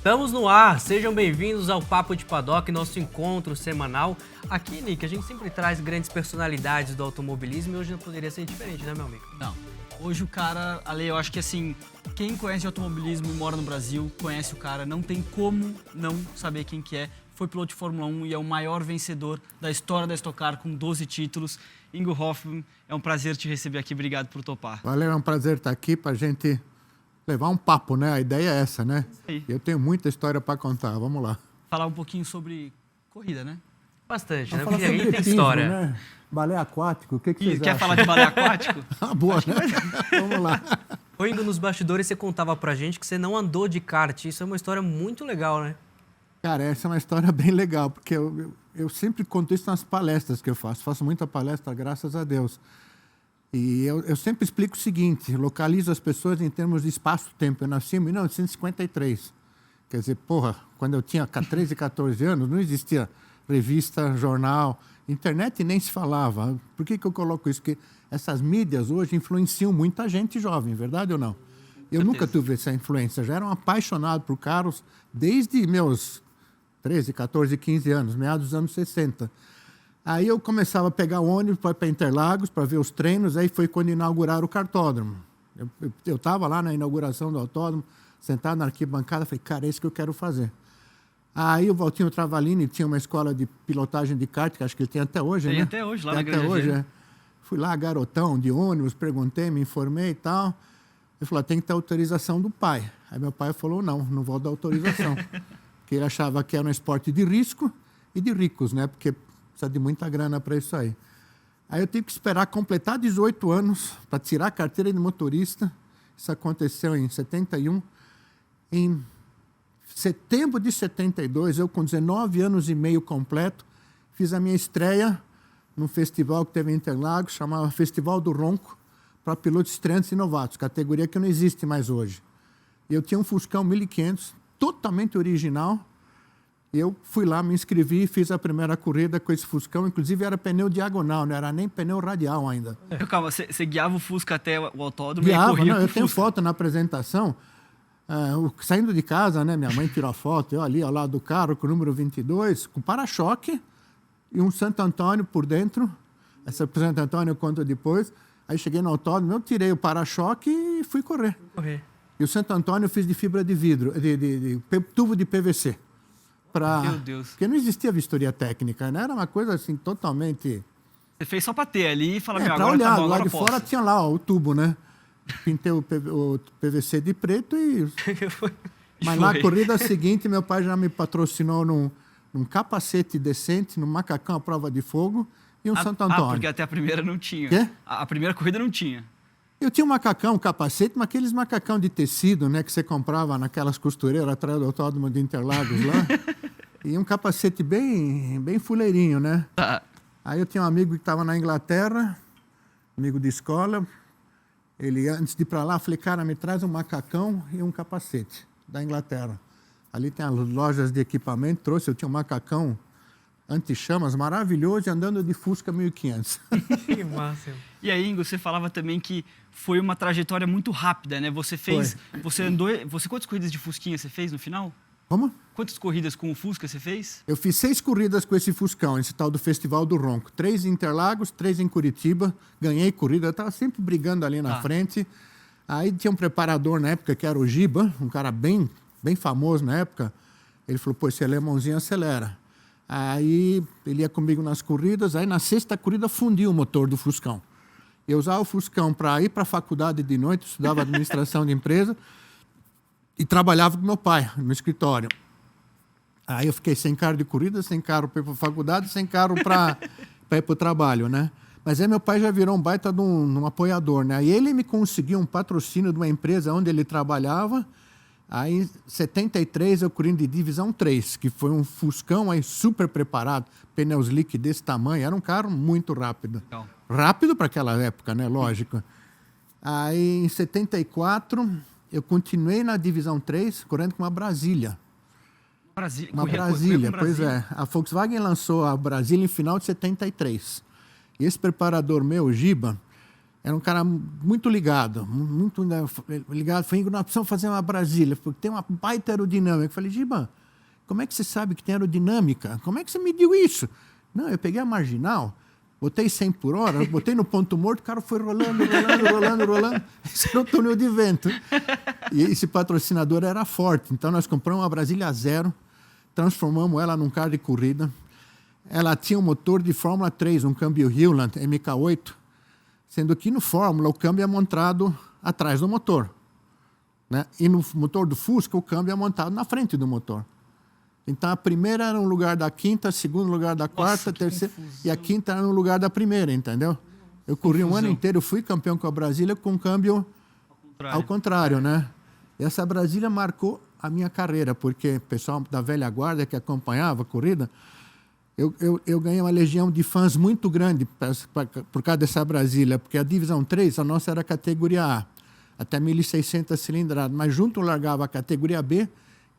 Estamos no ar, sejam bem-vindos ao Papo de Paddock, nosso encontro semanal. Aqui, Nick, a gente sempre traz grandes personalidades do automobilismo e hoje não poderia ser diferente, né, meu amigo? Não. Hoje o cara, Ale, eu acho que assim, quem conhece de automobilismo e mora no Brasil, conhece o cara, não tem como não saber quem que é. Foi piloto de Fórmula 1 e é o maior vencedor da história da Stock Car com 12 títulos. Ingo Hoffmann, é um prazer te receber aqui, obrigado por topar. Valeu, é um prazer estar aqui para a gente levar um papo, né? A ideia é essa, né? Eu tenho muita história para contar, vamos lá. Falar um pouquinho sobre corrida, né? Bastante, né? Vamos Porque falar aí sobre tem hipismo, história. né? Balé aquático, o que vocês Quer acham? falar de balé aquático? Ah, boa, né? Vamos lá. Ô, Ingo, nos bastidores você contava pra gente que você não andou de kart. Isso é uma história muito legal, né? Cara, essa é uma história bem legal, porque eu sempre conto isso nas palestras que eu faço. Faço muita palestra, graças a Deus. E eu sempre explico o seguinte, localizo as pessoas em termos de espaço-tempo. Eu nasci em 1953. Quer dizer, porra, quando eu tinha 13, 14 anos, não existia revista, jornal, internet nem se falava. Por que eu coloco isso? Porque essas mídias hoje influenciam muita gente jovem, verdade ou não? Eu nunca tive essa influência. Já era um apaixonado por carros desde meus 13, 14, 15 anos, meados dos anos 60. Aí eu começava a pegar o ônibus para ir para Interlagos, para ver os treinos, aí foi quando inauguraram o kartódromo. Eu estava lá na inauguração do autódromo, sentado na arquibancada, falei, cara, é isso que eu quero fazer. Aí o Valtinho Travalini tinha uma escola de pilotagem de kart, que acho que ele tem até hoje, né? Tem até hoje, lá tem na até Granja hoje, Viana. é. Fui lá, garotão, de ônibus, perguntei, me informei e tal. Ele falou, tem que ter autorização do pai. Aí meu pai falou, não vou dar autorização. Porque ele achava que era um esporte de risco e de ricos, né? Porque precisa de muita grana para isso aí. Aí eu tive que esperar completar 18 anos para tirar a carteira de motorista. Isso aconteceu em 71. Em setembro de 72, eu com 19 anos e meio completo, fiz a minha estreia num festival que teve em Interlagos, chamava Festival do Ronco, para pilotos estreantes e novatos, categoria que não existe mais hoje. E eu tinha um Fuscão 1500, totalmente original. Eu fui lá, me inscrevi e fiz a primeira corrida com esse Fuscão. Inclusive era pneu diagonal, não era nem pneu radial ainda. Calma, você guiava o Fusca até o autódromo e Guiava, corria não, com o eu tenho Fusca. foto na apresentação. Saindo de casa, né, minha mãe tirou a foto, eu ali ao lado do carro com o número 22, com para-choque e um Santo Antônio por dentro. Essa Santo Antônio eu conto depois. Aí cheguei no autódromo, eu tirei o para-choque e fui correr. E o Santo Antônio eu fiz de fibra de vidro, de tubo de PVC. Meu Deus. Porque não existia vistoria técnica, né? Era uma coisa assim totalmente... Você fez só pra ter ali e falar, meu, para agora olhar, tá bom, lá agora de posso. fora tinha lá ó, o tubo, né? Pintei o PVC de preto e... Mas na corrida seguinte, meu pai já me patrocinou num capacete decente, num macacão à prova de fogo e um Santo Antônio. Porque até a primeira não tinha. Quê? A primeira corrida não tinha. Eu tinha um macacão, um capacete, mas aqueles macacão de tecido, né, que você comprava naquelas costureiras atrás do autódromo de Interlagos lá. E um capacete bem fuleirinho, né? Tá. Aí eu tinha um amigo que estava na Inglaterra, amigo de escola. Ele, antes de ir para lá, eu falei, cara, me traz um macacão e um capacete da Inglaterra. Ali tem as lojas de equipamento, trouxe, eu tinha um macacão anti-chamas maravilhoso e andando de Fusca 1500. Que massa. E aí, Ingo, você falava também que foi uma trajetória muito rápida, né? Você fez, quantas corridas de Fusquinha você fez no final? Como? Quantas corridas com o Fusca você fez? Eu fiz 6 corridas com esse Fuscão, esse tal do Festival do Ronco. 3 em Interlagos, 3 em Curitiba. Ganhei corrida, eu estava sempre brigando ali na frente. Aí tinha um preparador na época, que era o Giba, um cara bem famoso na época. Ele falou, pô, esse alemãozinho acelera. Aí ele ia comigo nas corridas, aí na 6ª corrida fundiu o motor do Fuscão. Eu usava o Fuscão para ir para a faculdade de noite, estudava administração de empresa e trabalhava com meu pai no escritório. Aí eu fiquei sem carro de corrida, sem carro para ir para a faculdade, sem carro para ir para o trabalho, né? Mas aí meu pai já virou um baita de um apoiador, né? Aí ele me conseguiu um patrocínio de uma empresa onde ele trabalhava. Aí, em 73, eu corri de divisão 3, que foi um Fuscão aí super preparado, pneus slick desse tamanho, era um carro muito rápido. Legal. Rápido para aquela época, né? Lógico. Aí, em 74, eu continuei na divisão 3, correndo com uma Brasília. Uma Brasília, pois é. A Volkswagen lançou a Brasília em final de 73. E esse preparador meu, o Giba, era um cara muito ligado, muito ligado. Falei, nós precisamos fazer uma Brasília, porque tem uma baita aerodinâmica. Eu falei, Giba, como é que você sabe que tem aerodinâmica? Como é que você mediu isso? Não, eu peguei a marginal, botei 100 por hora, botei no ponto morto, o cara foi rolando. Esse era o túnel de vento. E esse patrocinador era forte. Então, nós compramos uma Brasília Zero, transformamos ela num carro de corrida. Ela tinha um motor de Fórmula 3, um câmbio Hewland MK8, sendo que no Fórmula o câmbio é montado atrás do motor, né? E no motor do Fusca o câmbio é montado na frente do motor. Então a primeira era no lugar da quinta, a segunda no lugar da quarta, a terceira, e a quinta era no lugar da primeira, entendeu? Eu corri um ano inteiro, fui campeão com a Brasília com câmbio ao contrário, né? E essa Brasília marcou a minha carreira, porque o pessoal da velha guarda que acompanhava a corrida, eu ganhei uma legião de fãs muito grande por causa dessa Brasília, porque a divisão 3, a nossa era a categoria A, até 1.600 cilindradas, mas junto largava a categoria B,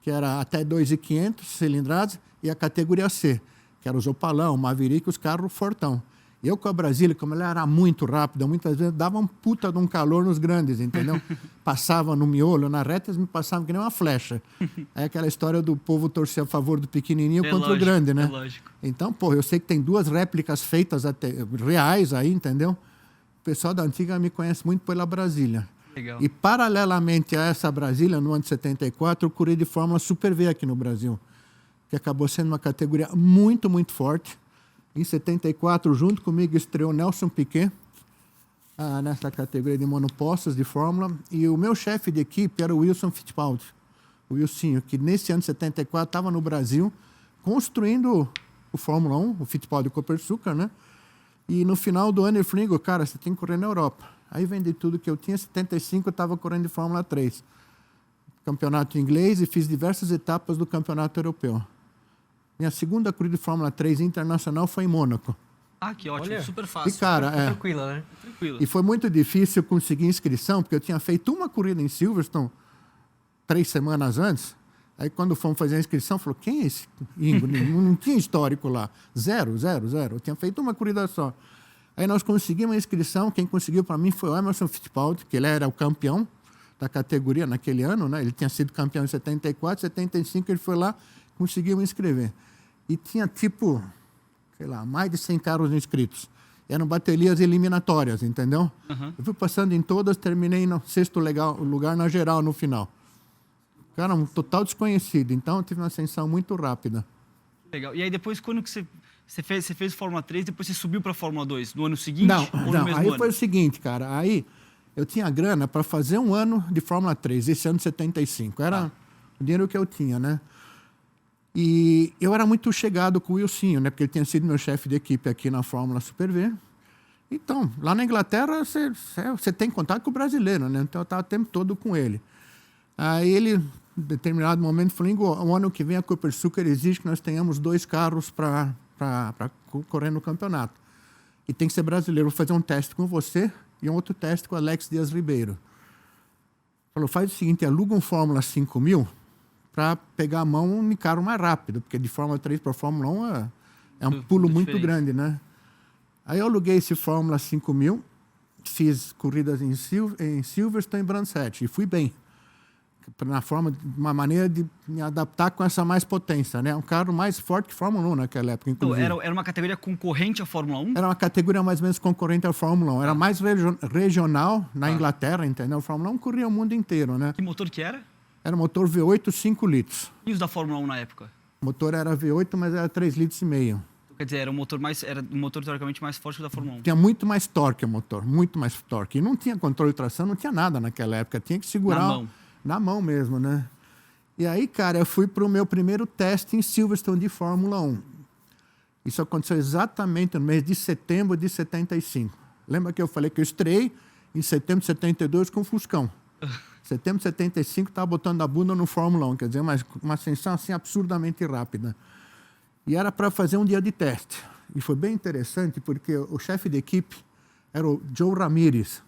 que era até 2.500 cilindradas, e a categoria C, que era os Opalão, o Maverick, os carros fortão. E eu com a Brasília, como ela era muito rápida, muitas vezes dava um puta de um calor nos grandes, entendeu? Passava no miolo, na reta, eles me passavam que nem uma flecha. É aquela história do povo torcer a favor do pequenininho contra o grande, né? É lógico. Então, pô, eu sei que tem 2 réplicas feitas até, reais aí, entendeu? O pessoal da antiga me conhece muito pela Brasília. Legal. E, paralelamente a essa Brasília, no ano de 74, eu corri de Fórmula Super V aqui no Brasil, que acabou sendo uma categoria muito, muito forte. Em 74, junto comigo, estreou Nelson Piquet, nessa categoria de monopostos de Fórmula. E o meu chefe de equipe era o Wilson Fittipaldi, o Wilsinho, que nesse ano de 74 estava no Brasil construindo o Fórmula 1, o Fittipaldi Copersucar, né? E no final do ano ele falou, cara, você tem que correr na Europa. Aí vendi tudo que eu tinha. Em 75 eu estava correndo de Fórmula 3. Campeonato inglês, e fiz diversas etapas do campeonato europeu. Minha segunda corrida de Fórmula 3 internacional foi em Mônaco. Ah, que ótimo, Olha. super fácil. E, cara, Tranquila, né? Tranquilo. e foi muito difícil conseguir inscrição, porque eu tinha feito uma corrida em Silverstone 3 semanas antes. Aí, quando fomos fazer a inscrição, falou, quem é esse Ingo? Não tinha histórico lá. Zero. Eu tinha feito uma corrida só. Aí nós conseguimos a inscrição. Quem conseguiu para mim foi o Emerson Fittipaldi, que ele era o campeão da categoria naquele ano, né? Ele tinha sido campeão em 74, 75, ele foi lá, conseguiu me inscrever. E tinha, tipo, sei lá, mais de 100 carros inscritos. Eram baterias eliminatórias, entendeu? Uhum. Eu fui passando em todas, terminei no 6º lugar na geral no final. Cara, um total desconhecido. Então, eu tive uma ascensão muito rápida. Legal. E aí, depois, quando que você fez Fórmula 3, depois você subiu para Fórmula 2? No ano seguinte? Não, ou no mesmo aí ano? foi o seguinte, cara. Aí eu tinha grana para fazer um ano de Fórmula 3, esse ano de 75. Era o dinheiro que eu tinha, né? E eu era muito chegado com o Wilsinho, né? Porque ele tinha sido meu chefe de equipe aqui na Fórmula Super V. Então, lá na Inglaterra, você tem contato com o brasileiro, né? Então, eu estava o tempo todo com ele. Aí ele, em determinado momento, falou, o ano que vem a Copersucar exige que nós tenhamos 2 carros para correr no campeonato. E tem que ser brasileiro. Vou fazer um teste com você e um outro teste com o Alex Dias Ribeiro. Falou, faz o seguinte, aluga um Fórmula 5000 para pegar a mão em carro mais rápido, porque de Fórmula 3 para Fórmula 1 é um pulo muito grande, né? Aí eu aluguei esse Fórmula 5000, fiz corridas em Silverstone e Brands Hatch, e fui bem. Na forma, uma maneira de me adaptar com essa mais potência, né? Um carro mais forte que Fórmula 1 naquela época, inclusive. Então, era uma categoria concorrente à Fórmula 1? Era uma categoria mais ou menos concorrente à Fórmula 1. Era mais regional na Inglaterra, entendeu? A Fórmula 1 corria o mundo inteiro, né? Que motor que era? Era um motor V8 5 litros. E os da Fórmula 1 na época? O motor era V8, mas era 3 litros e meio. Quer dizer, era um motor teoricamente mais forte que o da Fórmula 1. Tinha muito mais torque o motor, muito mais torque. E não tinha controle de tração, não tinha nada naquela época. Tinha que segurar... Na mão. Na mão mesmo, né? E aí, cara, eu fui para o meu primeiro teste em Silverstone de Fórmula 1. Isso aconteceu exatamente no mês de setembro de 75. Lembra que eu falei que eu estreiei em setembro de 72 com o Fuscão. Setembro de 75 estava botando a bunda no Fórmula 1, quer dizer, uma ascensão assim absurdamente rápida. E era para fazer um dia de teste. E foi bem interessante porque o chefe de equipe era o Joe Ramírez.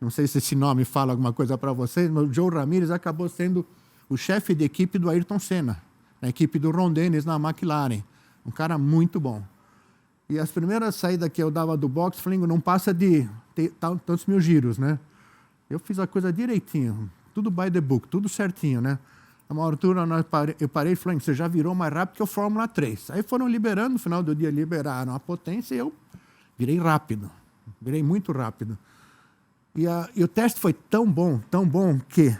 Não sei se esse nome fala alguma coisa para vocês, mas o Joe Ramírez acabou sendo o chefe de equipe do Ayrton Senna, na equipe do Ron Dennis na McLaren. Um cara muito bom. E as primeiras saídas que eu dava do box, falei, não passa de tantos mil giros, né? Eu fiz a coisa direitinho, tudo by the book, tudo certinho, né? A uma altura eu parei e falei, você já virou mais rápido que o Fórmula 3. Aí foram liberando, no final do dia liberaram a potência e eu virei rápido, virei muito rápido. E o teste foi tão bom que,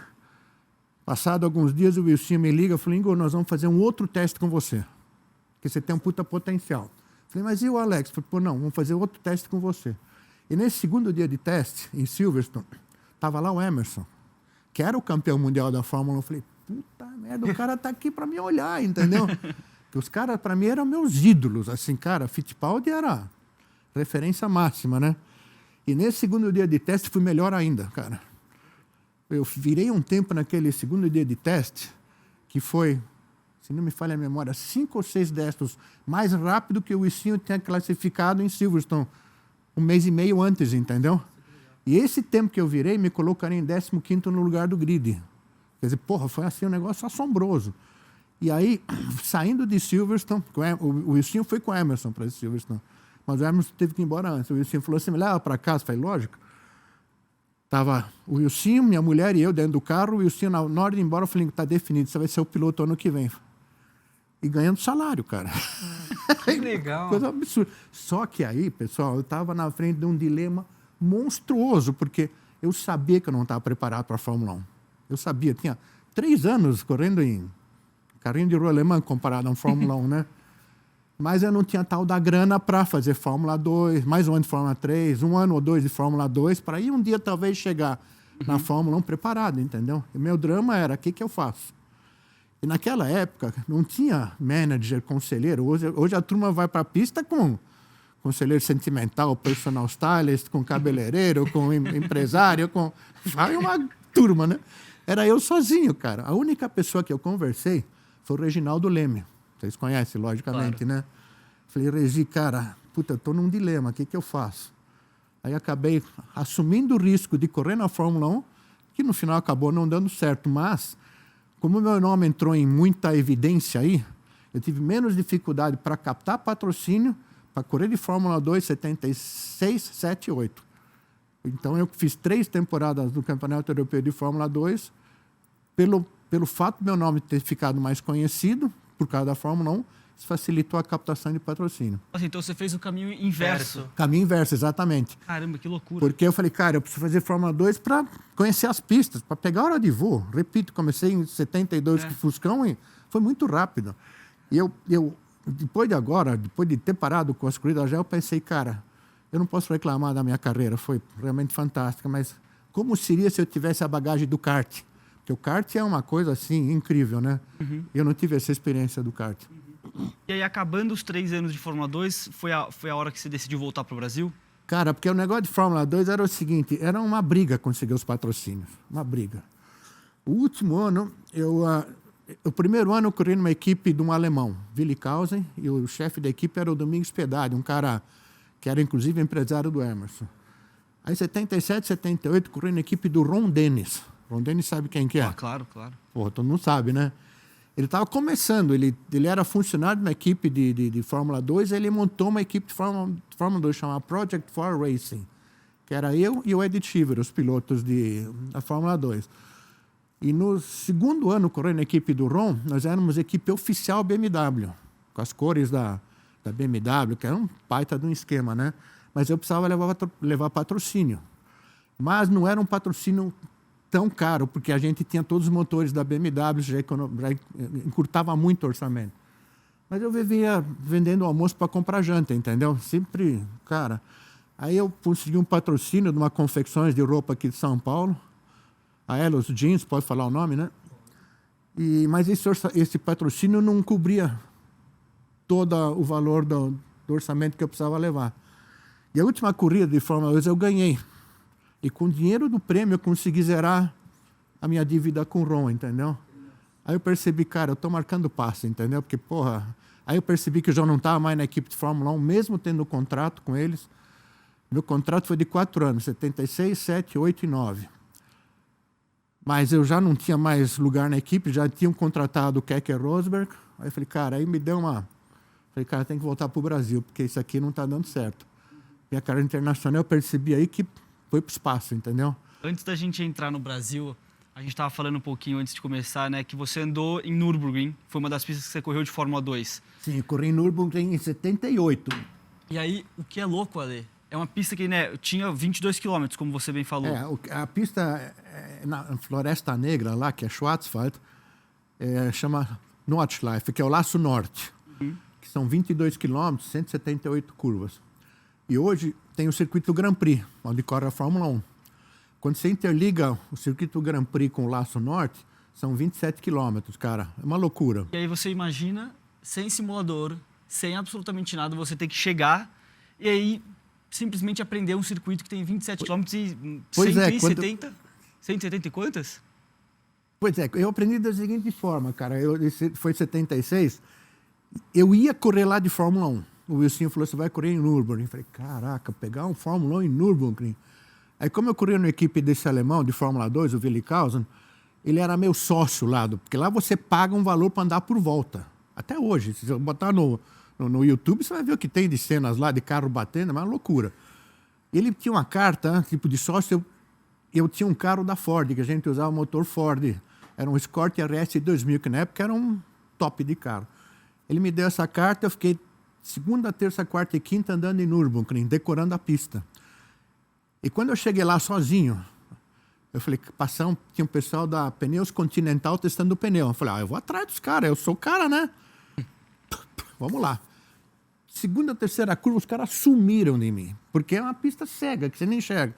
passado alguns dias, o Wilson me liga, eu falei, Igor, nós vamos fazer um outro teste com você, porque você tem um puta potencial. Eu falei, mas e o Alex? Eu falei, pô, não, vamos fazer outro teste com você. E nesse segundo dia de teste, em Silverstone, estava lá o Emerson, que era o campeão mundial da Fórmula 1. Eu falei, puta merda, o cara tá aqui para me olhar, entendeu? Porque os caras, para mim, eram meus ídolos, assim, cara, Fittipaldi era referência máxima, né? E nesse segundo dia de teste fui melhor ainda, cara. Eu virei um tempo naquele segundo dia de teste que foi, se não me falha a memória, 5 ou 6 décimos mais rápido que o Wilson tinha classificado em Silverstone um mês e meio antes, entendeu? E esse tempo que eu virei me colocaria em 15º no lugar do grid. Quer dizer, porra, foi assim um negócio assombroso. E aí, saindo de Silverstone, o Wilson foi com o Emerson para Silverstone, mas o Emerson teve que ir embora antes. O Wilson falou assim, me leva para casa. Eu falei, lógico. Tava o Wilson, minha mulher e eu dentro do carro, o Wilson na hora de ir embora, eu falei, está definido, você vai ser o piloto ano que vem. E ganhando salário, cara. Que legal. Coisa absurda. Só que aí, pessoal, eu estava na frente de um dilema monstruoso, porque eu sabia que eu não estava preparado para a Fórmula 1. Eu sabia, tinha 3 anos correndo em carrinho de rua alemã comparado a um Fórmula 1, né? Mas eu não tinha tal da grana para fazer Fórmula 2, mais um ano de Fórmula 3, 1 ano ou 2 de Fórmula 2, para ir um dia talvez chegar na Fórmula 1 preparado, entendeu? E meu drama era, o que eu faço? E naquela época não tinha manager, conselheiro. Hoje a turma vai para a pista com conselheiro sentimental, personal stylist, com cabeleireiro, com empresário, vai uma turma, né? Era eu sozinho, cara. A única pessoa que eu conversei foi o Reginaldo Leme. Vocês conhecem, logicamente, claro, né? Falei, Regi, cara, puta, eu tô num dilema, o que eu faço? Aí acabei assumindo o risco de correr na Fórmula 1, que no final acabou não dando certo, mas como meu nome entrou em muita evidência aí, eu tive menos dificuldade para captar patrocínio para correr de Fórmula 2 76, 7 e 8. Então eu fiz 3 temporadas no Campeonato Europeu de Fórmula 2, pelo fato do meu nome ter ficado mais conhecido, por causa da Fórmula 1, isso facilitou a captação de patrocínio. Então você fez o caminho inverso. Caminho inverso, exatamente. Caramba, que loucura. Porque eu falei, cara, eu preciso fazer Fórmula 2 para conhecer as pistas, para pegar a hora de voo. Repito, comecei em 72 com Fuscão e foi muito rápido. E eu depois de ter parado com as corridas já, eu pensei, cara, eu não posso reclamar da minha carreira, foi realmente fantástica, mas como seria se eu tivesse a bagagem do kart? Porque o kart é uma coisa, assim, incrível, né? Eu não tive essa experiência do kart. E aí, acabando os 3 anos de Fórmula 2, foi a hora que você decidiu voltar para o Brasil? Cara, porque o negócio de Fórmula 2 era o seguinte, era uma briga conseguir os patrocínios, uma briga. O último ano, o primeiro ano eu corri numa equipe de um alemão, Willi Kausen, e o chefe da equipe era o Domingos Pedadi, um cara que era inclusive empresário do Emerson. Aí, em 77, 78, corri na equipe do Ron Dennis. Ron Dennis sabe quem que é? Ah, claro, claro. Pô, todo mundo sabe, né? Ele estava começando, ele era funcionário de uma equipe de Fórmula 2, ele montou uma equipe de Fórmula 2 chamada Project 4 Racing, que era eu e o Ed Cheever, os pilotos da Fórmula 2. E no segundo ano, correndo na equipe do Ron, nós éramos equipe oficial BMW, com as cores da BMW, que era um baita de um esquema, né? Mas eu precisava levar patrocínio. Mas não era um patrocínio tão caro, porque a gente tinha todos os motores da BMW, já encurtava muito o orçamento. Mas eu vivia vendendo almoço para comprar janta, entendeu? Sempre, cara. Aí eu consegui um patrocínio de uma confecções de roupa aqui de São Paulo, a Elos Jeans, pode falar o nome, né? Mas esse patrocínio não cobria todo o valor do orçamento que eu precisava levar. E a última corrida de Fórmula 2 eu ganhei. E com o dinheiro do prêmio eu consegui zerar a minha dívida com o Ron, entendeu? Aí eu percebi, cara, eu tô marcando passo, entendeu? Porque, porra... Aí eu percebi que eu já não estava mais na equipe de Fórmula 1, mesmo tendo contrato com eles. Meu contrato foi de 4 anos, 76, 7, 8 e 9. Mas eu já não tinha mais lugar na equipe, já tinham contratado o Keker Rosberg. Aí eu falei, cara, aí me deu Falei, cara, tem que voltar pro Brasil, porque isso aqui não tá dando certo. E a carreira internacional eu percebi aí que foi pro espaço, entendeu? Antes da gente entrar no Brasil, a gente estava falando um pouquinho antes de começar, né, que você andou em Nürburgring, foi uma das pistas que você correu de Fórmula 2. Sim, eu corri em Nürburgring em 78. E aí, o que é louco, Ale, é uma pista que, né, tinha 22 quilômetros, como você bem falou. A pista na Floresta Negra, lá, que é Schwarzwald, chama Nordschleife, que é o Laço Norte, que são 22 quilômetros, 178 curvas. E hoje tem o circuito Grand Prix, onde corre a Fórmula 1. Quando você interliga o circuito Grand Prix com o Laço Norte, são 27 quilômetros, cara. É uma loucura. E aí você imagina, sem simulador, sem absolutamente nada, você ter que chegar e aí simplesmente aprender um circuito que tem 27 quilômetros e Pois 170? 170 e quantas? Pois é, eu aprendi da seguinte forma, cara. Foi em 76, eu ia correr lá de Fórmula 1. O Wilson falou, você vai correr em Nürburgring. Eu falei, caraca, pegar um Fórmula 1 em Nürburgring. Aí, como eu corria na equipe desse alemão de Fórmula 2, o Willi Kausen, ele era meu sócio lá, porque lá você paga um valor para andar por volta. Até hoje, se você botar no YouTube, você vai ver o que tem de cenas lá de carro batendo, é uma loucura. Ele tinha uma carta, tipo de sócio, eu tinha um carro da Ford, que a gente usava motor Ford. Era um Escort RS 2000, que na época era um top de carro. Ele me deu essa carta, eu fiquei segunda, terça, quarta e quinta andando em Nürburgring, decorando a pista. E quando eu cheguei lá sozinho, eu falei, tinha um pessoal da Pneus Continental testando o pneu. Eu falei, eu vou atrás dos caras, eu sou o cara, né? Vamos lá. Segunda, terceira curva, os caras sumiram de mim, porque é uma pista cega, que você nem enxerga.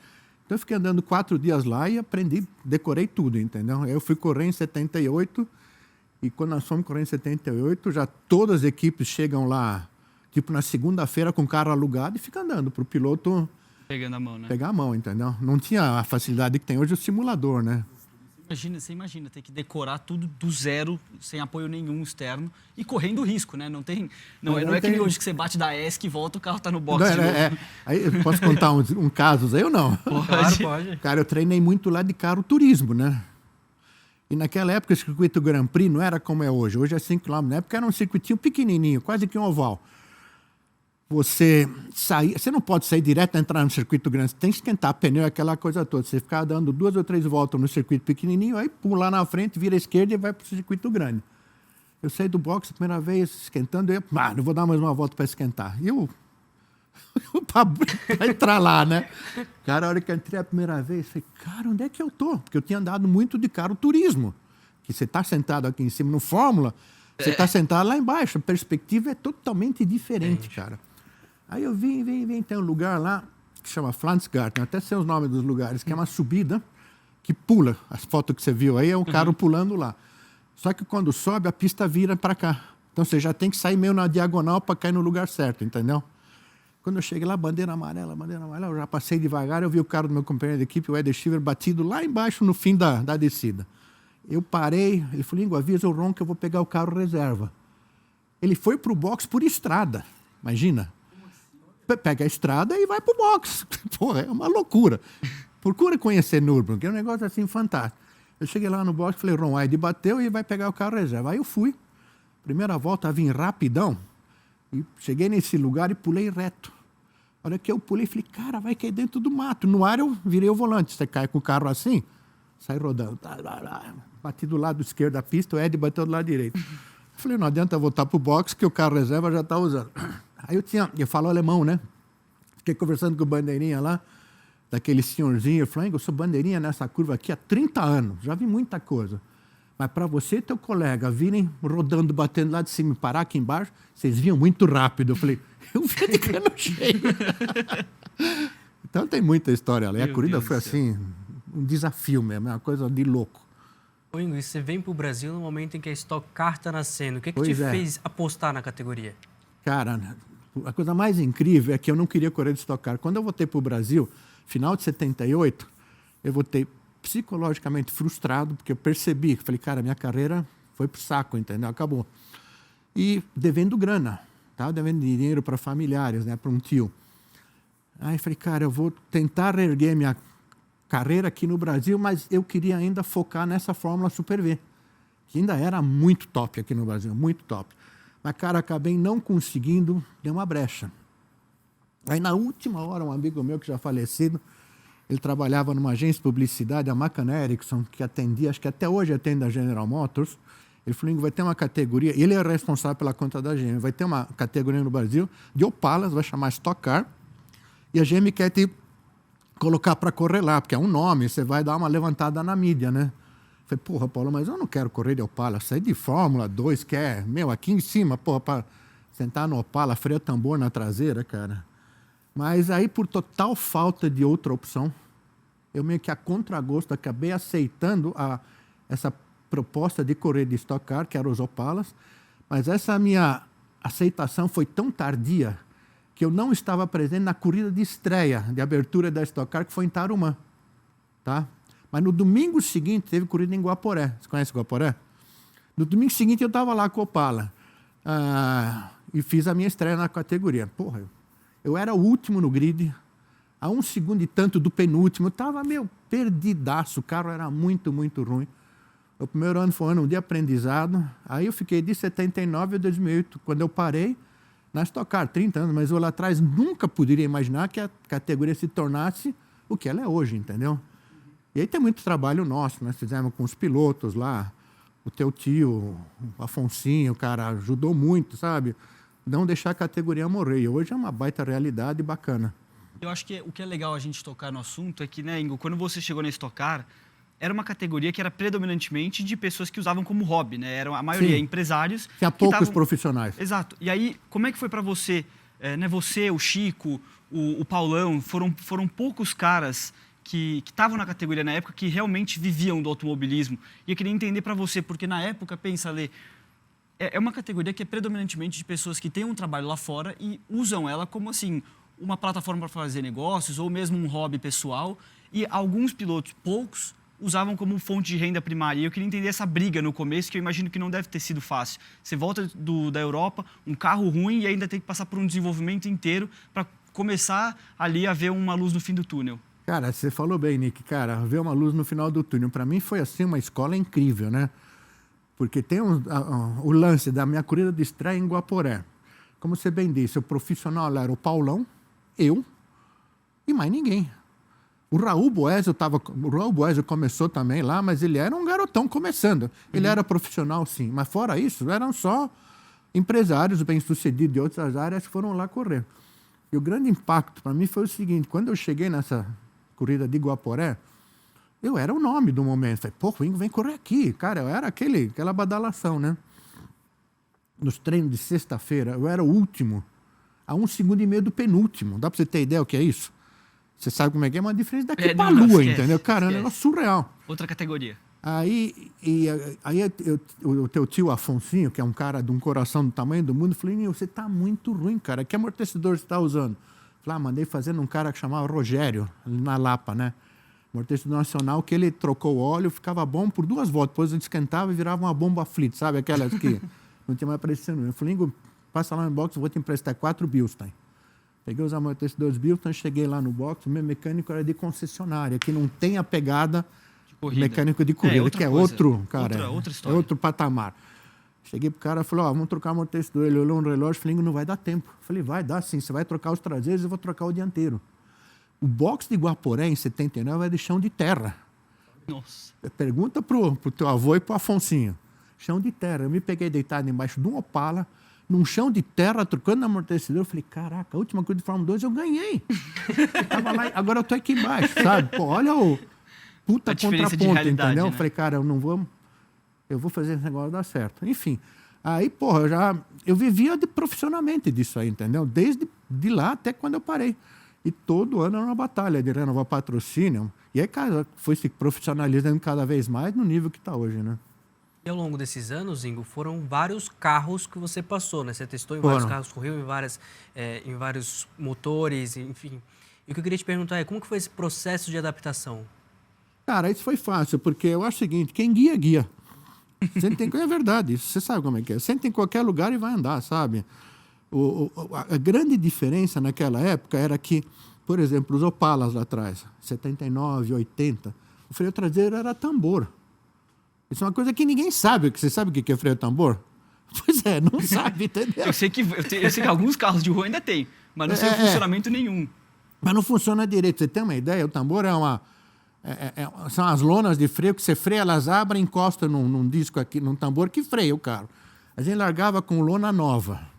Então eu fiquei andando 4 dias lá e aprendi, decorei tudo, entendeu? Eu fui correr em 78, e quando nós fomos correr em 78, já todas as equipes chegam lá, tipo na segunda-feira com o carro alugado e fica andando para o piloto... Pegando a mão, né? Pegar a mão, entendeu? Não tinha a facilidade que tem hoje o simulador, né? Você imagina ter que decorar tudo do zero, sem apoio nenhum externo e correndo risco, né? Não é que nem hoje que você bate da ESC e volta, o carro tá no box de novo. Aí eu posso contar um casos aí ou não? Claro, pode. Cara, eu treinei muito lá de carro turismo, né? E naquela época o circuito Grand Prix não era como é hoje. Hoje é 5 km. Na época era um circuitinho pequenininho, quase que um oval. Você não pode sair direto e entrar no circuito grande, você tem que esquentar pneu, aquela coisa toda. Você ficar dando 2 ou 3 voltas no circuito pequenininho, aí pula lá na frente, vira à esquerda e vai para o circuito grande. Eu saí do boxe a primeira vez esquentando, não vou dar mais uma volta para esquentar. E eu para entrar lá, né? Cara, a hora que eu entrei a primeira vez, eu falei, cara, onde é que eu tô? Porque eu tinha andado muito de carro turismo, que você está sentado aqui em cima no Fórmula, você está sentado lá embaixo, a perspectiva é totalmente diferente, cara. Aí eu vim, tem um lugar lá que chama Pflanzgarten, até sei os nomes dos lugares, que é uma subida que pula. As fotos que você viu aí é um carro pulando lá. Só que quando sobe, a pista vira para cá. Então você já tem que sair meio na diagonal para cair no lugar certo, entendeu? Quando eu cheguei lá, bandeira amarela, eu já passei devagar, eu vi o carro do meu companheiro de equipe, o Eder Schiever, batido lá embaixo no fim da descida. Eu parei, ele falou, Ingo, avisa o Ron que eu vou pegar o carro reserva. Ele foi pro box por estrada, imagina. Pega a estrada e vai pro box. Porra, é uma loucura. Procura conhecer Nürburgring, é um negócio assim fantástico. Eu cheguei lá no box e falei, Ron, Ed bateu e vai pegar o carro reserva. Aí eu fui. Primeira volta, vim rapidão. E cheguei nesse lugar e pulei reto. A hora que eu pulei, falei, cara, vai cair dentro do mato. No ar eu virei o volante. Você cai com o carro assim, sai rodando. Bati do lado esquerdo da pista, o Ed bateu do lado direito. Falei, não adianta voltar pro box que o carro reserva já tá usando. Aí eu falo alemão, né? Fiquei conversando com o bandeirinha lá, daquele senhorzinho. Eu falei, eu sou bandeirinha nessa curva aqui há 30 anos, já vi muita coisa. Mas para você e teu colega virem rodando, batendo lá de cima e parar aqui embaixo, vocês vinham muito rápido. Eu falei, eu vi de cano cheio. Então tem muita história ali. A corrida foi assim, um desafio mesmo, uma coisa de louco. Ô Ingo, e você vem para o Brasil no momento em que a Stock Car está nascendo. O que te fez apostar na categoria? Cara, a coisa mais incrível é que eu não queria correr de Stock Car. Quando eu voltei para o Brasil, final de 78, eu voltei psicologicamente frustrado, porque eu percebi, falei, cara, minha carreira foi pro saco, entendeu? Acabou. E devendo grana, tá? Devendo dinheiro para familiares, né? Para um tio. Aí falei, cara, eu vou tentar reerguer minha carreira aqui no Brasil, mas eu queria ainda focar nessa Fórmula Super V, que ainda era muito top aqui no Brasil, muito top. Mas, cara, acabei não conseguindo, deu uma brecha. Aí, na última hora, um amigo meu que já falecido, ele trabalhava numa agência de publicidade, a Macan Erickson, que atendia, acho que até hoje atende a General Motors. Ele falou, vai ter uma categoria, ele é responsável pela conta da GM, vai ter uma categoria no Brasil de Opalas, vai chamar Stock Car, e a GM quer te colocar para correr lá, porque é um nome, você vai dar uma levantada na mídia, né? Falei, porra, Paulo, mas eu não quero correr de Opala, sair de Fórmula 2, quer, aqui em cima, porra, para sentar no Opala, freio tambor na traseira, cara. Mas aí, por total falta de outra opção, eu meio que a contragosto acabei aceitando essa proposta de correr de Stock Car, que eram os Opalas, mas essa minha aceitação foi tão tardia que eu não estava presente na corrida de estreia, de abertura da Stock Car, que foi em Tarumã, tá? Mas no domingo seguinte teve corrida em Guaporé. Você conhece Guaporé? No domingo seguinte eu estava lá com o Opala e fiz a minha estreia na categoria. Porra, eu era o último no grid, a 1 segundo e tanto do penúltimo, eu estava meio perdidaço, o carro era muito, muito ruim. O primeiro ano foi um ano de aprendizado, aí eu fiquei de 79 a 2008, quando eu parei na Stock Car, 30 anos, mas eu lá atrás nunca poderia imaginar que a categoria se tornasse o que ela é hoje, entendeu? E aí tem muito trabalho nosso, nós fizemos com os pilotos lá, o teu tio, o Afonsinho, o cara ajudou muito, sabe? Não deixar a categoria morrer, e hoje é uma baita realidade bacana. Eu acho que o que é legal a gente tocar no assunto é que, né, Ingo, quando você chegou na Stock Car, era uma categoria que era predominantemente de pessoas que usavam como hobby, né? Eram a maioria empresários. Tinha poucos profissionais. Exato. E aí, como é que foi para você, né, você, o Chico, o Paulão, foram poucos caras que estavam na categoria na época que realmente viviam do automobilismo. E eu queria entender para você, porque na época, pensa, Lê, é uma categoria que é predominantemente de pessoas que têm um trabalho lá fora e usam ela como, assim, uma plataforma para fazer negócios ou mesmo um hobby pessoal. E alguns pilotos, poucos, usavam como fonte de renda primária. E eu queria entender essa briga no começo, que eu imagino que não deve ter sido fácil. Você volta da Europa, um carro ruim e ainda tem que passar por um desenvolvimento inteiro para começar ali a ver uma luz no fim do túnel. Cara, você falou bem, Nick. Cara, ver uma luz no final do túnel, para mim foi assim uma escola incrível, né? Porque tem o lance da minha corrida de estreia em Guaporé. Como você bem disse, o profissional lá era o Paulão, eu e mais ninguém. O Raul Boesio começou também lá, mas ele era um garotão começando. Ele era profissional, sim. Mas fora isso, eram só empresários bem-sucedidos de outras áreas que foram lá correr. E o grande impacto para mim foi o seguinte, quando eu cheguei nessa corrida de Guaporé, eu era o nome do momento. Falei, pô, o Ingo vem correr aqui. Cara, eu era aquela badalação, né? Nos treinos de sexta-feira, eu era o último, a 1 segundo e meio do penúltimo. Dá para você ter ideia o que é isso? Você sabe como é que é? Uma diferença daqui para a lua, entendeu? Cara, é um negócio surreal. Outra categoria. Aí o teu tio Afonsinho, que é um cara de um coração do tamanho do mundo, falou, você tá muito ruim, cara. Que amortecedor você está usando? Falei, mandei fazer num cara que chamava Rogério, na Lapa, né? Amortecedor nacional, que ele trocou o óleo, ficava bom por 2 voltas. Depois ele esquentava e virava uma bomba aflita, sabe? Aquelas que não tinha mais aparecendo. Eu falei, passa lá no box, eu vou te emprestar 4 Bilstein. Peguei os amortecedores Bilstein, cheguei lá no box, o meu mecânico era de concessionária, que não tem a pegada mecânico de corrida, que é outro, cara, outra história. É outro patamar. Cheguei pro cara e falei, vamos trocar o amortecedor. Ele olhou no relógio e falou, não vai dar tempo. Eu falei, vai dar sim, você vai trocar os traseiros, eu vou trocar o dianteiro. O box de Guaporé, em 79, é de chão de terra. Nossa. Pergunta pro teu avô e pro Afonsinho. Chão de terra. Eu me peguei deitado embaixo de um Opala, num chão de terra, trocando amortecedor. Eu falei, caraca, a última corrida de Fórmula 2 eu ganhei. Eu tava lá, agora eu tô aqui embaixo, sabe? Pô, olha o puta contraponto, entendeu? Né? Eu falei, cara, eu vou fazer esse negócio dar certo. Enfim, aí, porra, eu vivia profissionalmente disso aí, entendeu? Desde de lá até quando eu parei. E todo ano era uma batalha de renovar patrocínio. E aí, cara, foi se profissionalizando cada vez mais no nível que está hoje, né? E ao longo desses anos, Ingo, foram vários carros que você passou, né? Você testou em vários carros, correu em vários motores, enfim. E o que eu queria te perguntar é, como que foi esse processo de adaptação? Cara, isso foi fácil, porque eu acho o seguinte, quem guia, guia. É verdade, isso, você sabe como é que é. Senta em qualquer lugar e vai andar, sabe? A grande diferença naquela época era que, por exemplo, os Opalas lá atrás, 79, 80, o freio traseiro era tambor. Isso é uma coisa que ninguém sabe. Você sabe o que é freio tambor? Pois é, não sabe, entendeu? Eu sei que alguns carros de rua ainda tem, mas não sei o funcionamento nenhum. Mas não funciona direito. Você tem uma ideia? O tambor são as lonas de freio que você freia, elas abrem, encosta num disco aqui, num tambor que freia o carro. A gente largava com lona nova.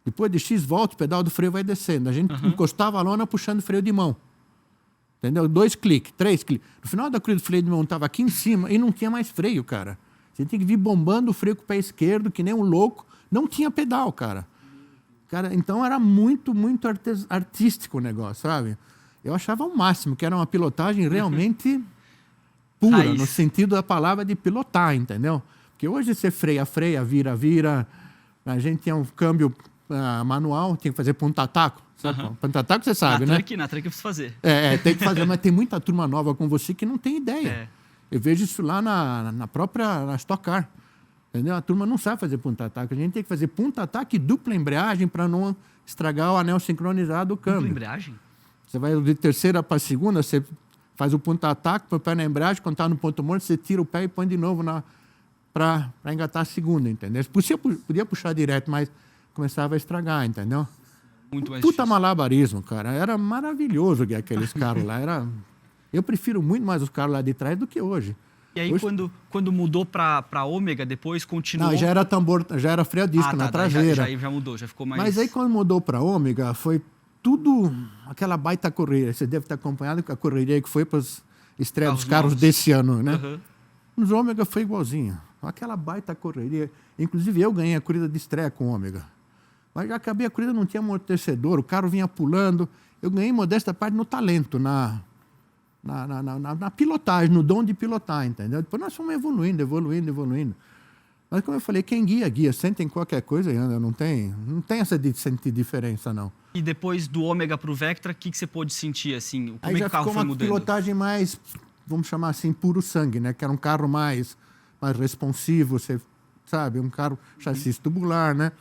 Depois de X voltas, o pedal do freio vai descendo. A gente encostava a lona puxando o freio de mão. Entendeu? 2 cliques, 3 cliques. No final da corrida, o freio de mão estava aqui em cima e não tinha mais freio, cara. Você tinha que vir bombando o freio com o pé esquerdo, que nem um louco. Não tinha pedal, cara. Então era muito, muito artístico o negócio, sabe? Eu achava o máximo, que era uma pilotagem realmente pura, Raiz. no sentido da palavra de pilotar, entendeu? Porque hoje você freia, vira. A gente tinha um câmbio manual, tinha que fazer ponta-taco. Ponta-taco você sabe, né? Na truck eu preciso fazer. Tem que fazer, mas tem muita turma nova com você que não tem ideia. É. Eu vejo isso lá na própria Stock Car. Entendeu? A turma não sabe fazer ponta-ataque. A gente tem que fazer ponta-ataque e dupla embreagem para não estragar o anel sincronizado do câmbio. Dupla embreagem? Você vai de terceira para segunda, você faz o ponta-ataque, põe o pé na embreagem, quando está no ponto morto, você tira o pé e põe de novo para engatar a segunda, entendeu? Podia puxar direto, mas começava a estragar, entendeu? Muito mais Puta difícil. malabarismo, cara. Era maravilhoso aqueles carros lá. Eu prefiro muito mais os carros lá de trás do que hoje. E aí, Hoje- quando mudou pra Ômega, depois continuou... Não, já era tambor, já era freio a disco na traseira. Já mudou, já ficou mais... Mas aí quando mudou para Ômega, foi tudo aquela baita corrida. Você deve ter acompanhado com a correria que foi para as estreias dos carros novos. desse ano, né? Aham. Nos Ômega foi igualzinho. Aquela baita correria. Inclusive eu ganhei a corrida de estreia com o Ômega. Mas já acabei a corrida, não tinha amortecedor, o carro vinha pulando. Eu ganhei modesta parte no talento, na pilotagem, no dom de pilotar, entendeu? Depois nós fomos evoluindo. Mas como eu falei, quem guia. Sentem qualquer coisa e anda. Não tem essa de sentir diferença, não. E depois do Ômega pro Vectra, o que você pôde sentir, assim? Como Aí é que já o carro ficou foi uma mudando? pilotagem mais, vamos chamar assim, puro sangue, né? Que era um carro mais responsivo, você sabe? Um carro chassi tubular, né?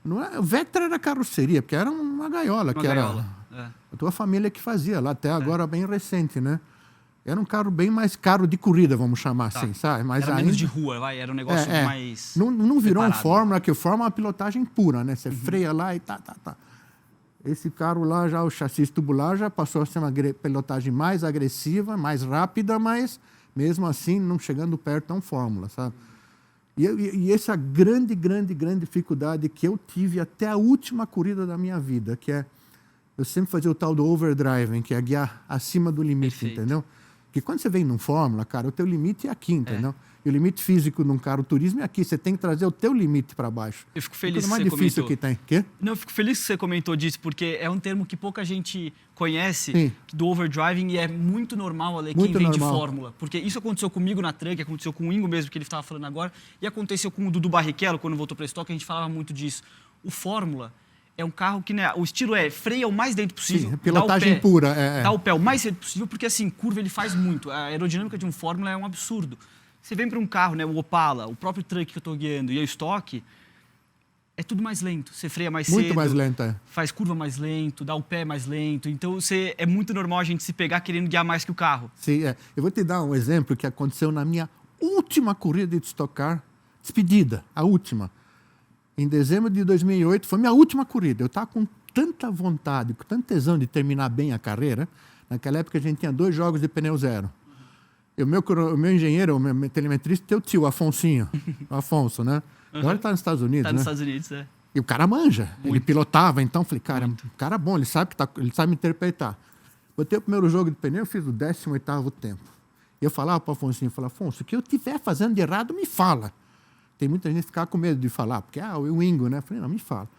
Não é, o Vectra era carroceria, porque era uma gaiola. Uma que gaiola. Era a tua família que fazia lá, até agora bem recente, né? Era um carro bem mais caro de corrida, vamos chamar assim, sabe? Mas Era menos de rua, era um negócio mais... Não virou um separado. Fórmula, que o Fórmula é uma pilotagem pura, né? Você freia lá e tá. Esse carro lá, já o chassi tubular, já passou a ser uma pilotagem mais agressiva, mais rápida, mas mesmo assim não chegando perto de um Fórmula, sabe? E essa grande dificuldade que eu tive até a última corrida da minha vida, que é... Eu sempre fazia o tal do overdriving, que é guiar acima do limite, Perfeito. entendeu? Porque quando você vem num Fórmula, cara, o teu limite é aqui, entendeu? E o limite físico num carro turismo é aqui. Você tem que trazer o teu limite para baixo. Eu fico feliz Coisa que mais você difícil comentou. que tem. Quê? Não, eu fico feliz que você comentou disso, porque é um termo que pouca gente conhece, Sim. do overdriving, e é muito normal, Ale, quem Muito vem de normal. Fórmula. Porque isso aconteceu comigo na Truck, aconteceu com o Ingo mesmo, que ele estava falando agora, e aconteceu com o Dudu Barrichello, quando voltou para a Stock, a gente falava muito disso. O Fórmula é um carro que, né, o estilo é freia o mais dentro possível. Sim, pilotagem dá o pé, pura. Dá o pé o mais cedo possível, porque assim, curva ele faz muito. A aerodinâmica de um Fórmula é um absurdo. Você vem para um carro, né, o Opala, o próprio Truck que eu estou guiando e o Stock, é tudo mais lento. Você freia mais cedo. Muito mais lento, é. Faz curva mais lento, dá o pé mais lento. Então, é muito normal a gente se pegar querendo guiar mais que o carro. Sim, é. Eu vou te dar um exemplo que aconteceu na minha última corrida de Stock Car, despedida, a última. Em dezembro de 2008, foi minha última corrida. Eu estava com tanta vontade, com tanto tesão de terminar bem a carreira. Naquela época, a gente tinha 2 jogos de pneu zero. E o meu engenheiro, o meu telemetrista, teu tio, Afonsinho. O Afonso, né? Agora ele está nos Estados Unidos, Tá né? nos Estados Unidos, né? E o cara manja. Ele pilotava, então falei, cara, um cara bom, ele sabe me interpretar. Botei o primeiro jogo de pneu, fiz o 18º tempo. E eu falava para o Afonsinho, Afonso, o que eu estiver fazendo de errado, me fala. Tem muita gente que fica com medo de falar, porque, o Ingo, né? Eu falei, não, me fala.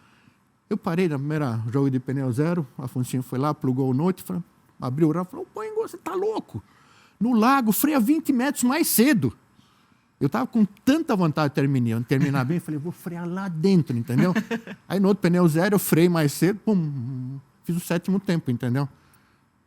Eu parei no primeiro jogo de pneu zero, o Afonsinho foi lá, plugou o note, abriu o rádio, falou, pô, Ingo, você tá louco? No lago, freia 20 metros mais cedo. Eu estava com tanta vontade de terminar bem, falei, vou frear lá dentro, entendeu? Aí no outro pneu zero, eu freio mais cedo, pum, fiz o 7º tempo, entendeu?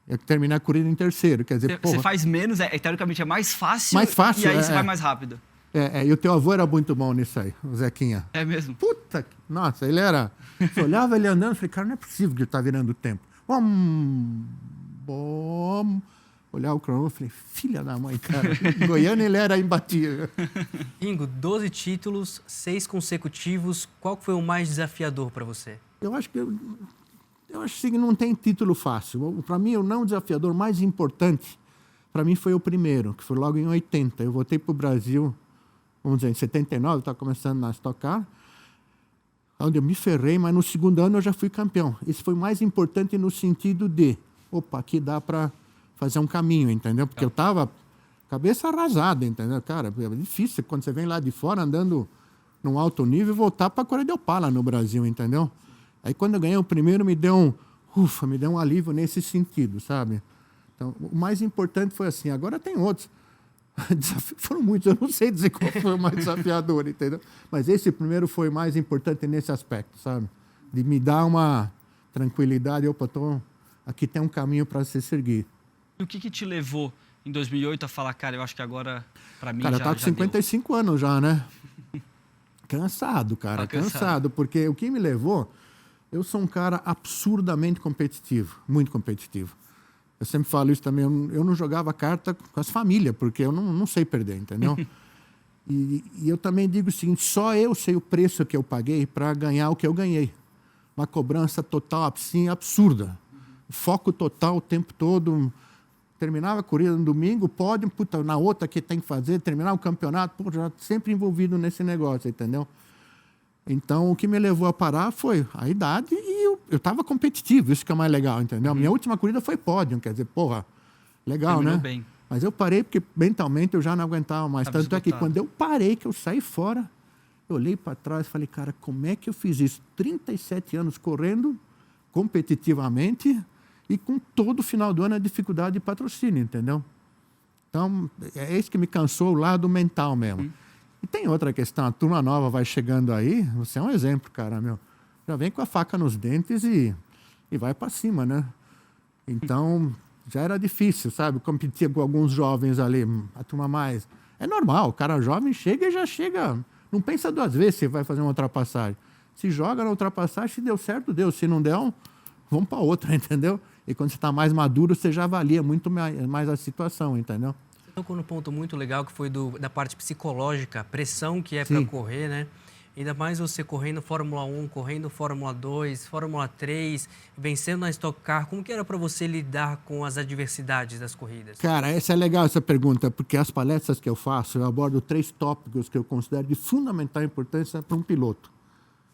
Eu terminei a corrida em terceiro, quer dizer, Você faz menos, teoricamente é mais fácil. Mais fácil, E aí você vai mais rápido. E o teu avô era muito bom nisso aí, o Zequinha. É mesmo? Puta, nossa, ele era... Você olhava ele andando, eu falei, cara, não é possível que ele tá virando tempo. olhar o cronômetro, falei, filha da mãe, cara. Em Goiânia ele era imbatível. Ringo, 12 títulos, 6 consecutivos. Qual foi o mais desafiador para você? Eu acho que não tem título fácil. Para mim, o não desafiador mais importante, para mim, foi o primeiro, que foi logo em 80. Eu voltei para o Brasil, vamos dizer, em 79, eu estava começando na Stock Car, onde eu me ferrei, mas no segundo ano eu já fui campeão. Esse foi mais importante no sentido de, opa, aqui dá para fazer um caminho, entendeu? Porque eu estava cabeça arrasada, entendeu? Cara, é difícil quando você vem lá de fora andando num alto nível voltar para a Correia de Opala no Brasil, entendeu? Aí quando eu ganhei o primeiro me deu um alívio nesse sentido, sabe? Então, o mais importante foi assim, agora tem outros. Foram muitos, eu não sei dizer qual foi o mais desafiador, entendeu? Mas esse primeiro foi o mais importante nesse aspecto, sabe? De me dar uma tranquilidade, opa, aqui tem um caminho para se seguir. E o que te levou em 2008 a falar, cara, eu acho que agora, para mim, cara, já tá com 55 anos já, né? Cansado, cara, cansado. Porque o que me levou, eu sou um cara absurdamente competitivo, muito competitivo. Eu sempre falo isso também, eu não jogava carta com as famílias, porque eu não sei perder, entendeu? E eu também digo o seguinte, só eu sei o preço que eu paguei para ganhar o que eu ganhei. Uma cobrança total, assim, absurda. Foco total o tempo todo. Terminava a corrida no domingo, pódio, puta, na outra que tem que fazer, terminar o campeonato, pô, já sempre envolvido nesse negócio, entendeu? Então, o que me levou a parar foi a idade e eu estava competitivo, isso que é mais legal, entendeu? Minha última corrida foi pódio, quer dizer, porra, legal, terminou, né? bem. Mas eu parei porque mentalmente eu já não aguentava mais. Tava Tanto é que esgotado. quando eu parei, que eu saí fora, eu olhei para trás e falei, cara, como é que eu fiz isso? 37 anos correndo competitivamente e com todo final do ano a dificuldade de patrocínio, entendeu? Então, é isso que me cansou, o lado mental mesmo. E tem outra questão, a turma nova vai chegando aí, você é um exemplo, cara, meu. Já vem com a faca nos dentes e vai para cima, né? Então, já era difícil, sabe? Competia com alguns jovens ali, a turma mais... É normal, o cara jovem chega e já chega... Não pensa duas vezes se vai fazer uma ultrapassagem. Se joga na ultrapassagem, se deu certo, deu. Se não deu, vamos para outra, entendeu? E quando você está mais maduro, você já avalia muito mais a situação, entendeu? Você tocou num ponto muito legal que foi da parte psicológica, a pressão que é para correr, né? Ainda mais você correndo Fórmula 1, correndo Fórmula 2, Fórmula 3, vencendo na Stock Car. Como que era para você lidar com as adversidades das corridas? Cara, essa é legal essa pergunta, porque as palestras que eu faço, eu abordo 3 tópicos que eu considero de fundamental importância para um piloto.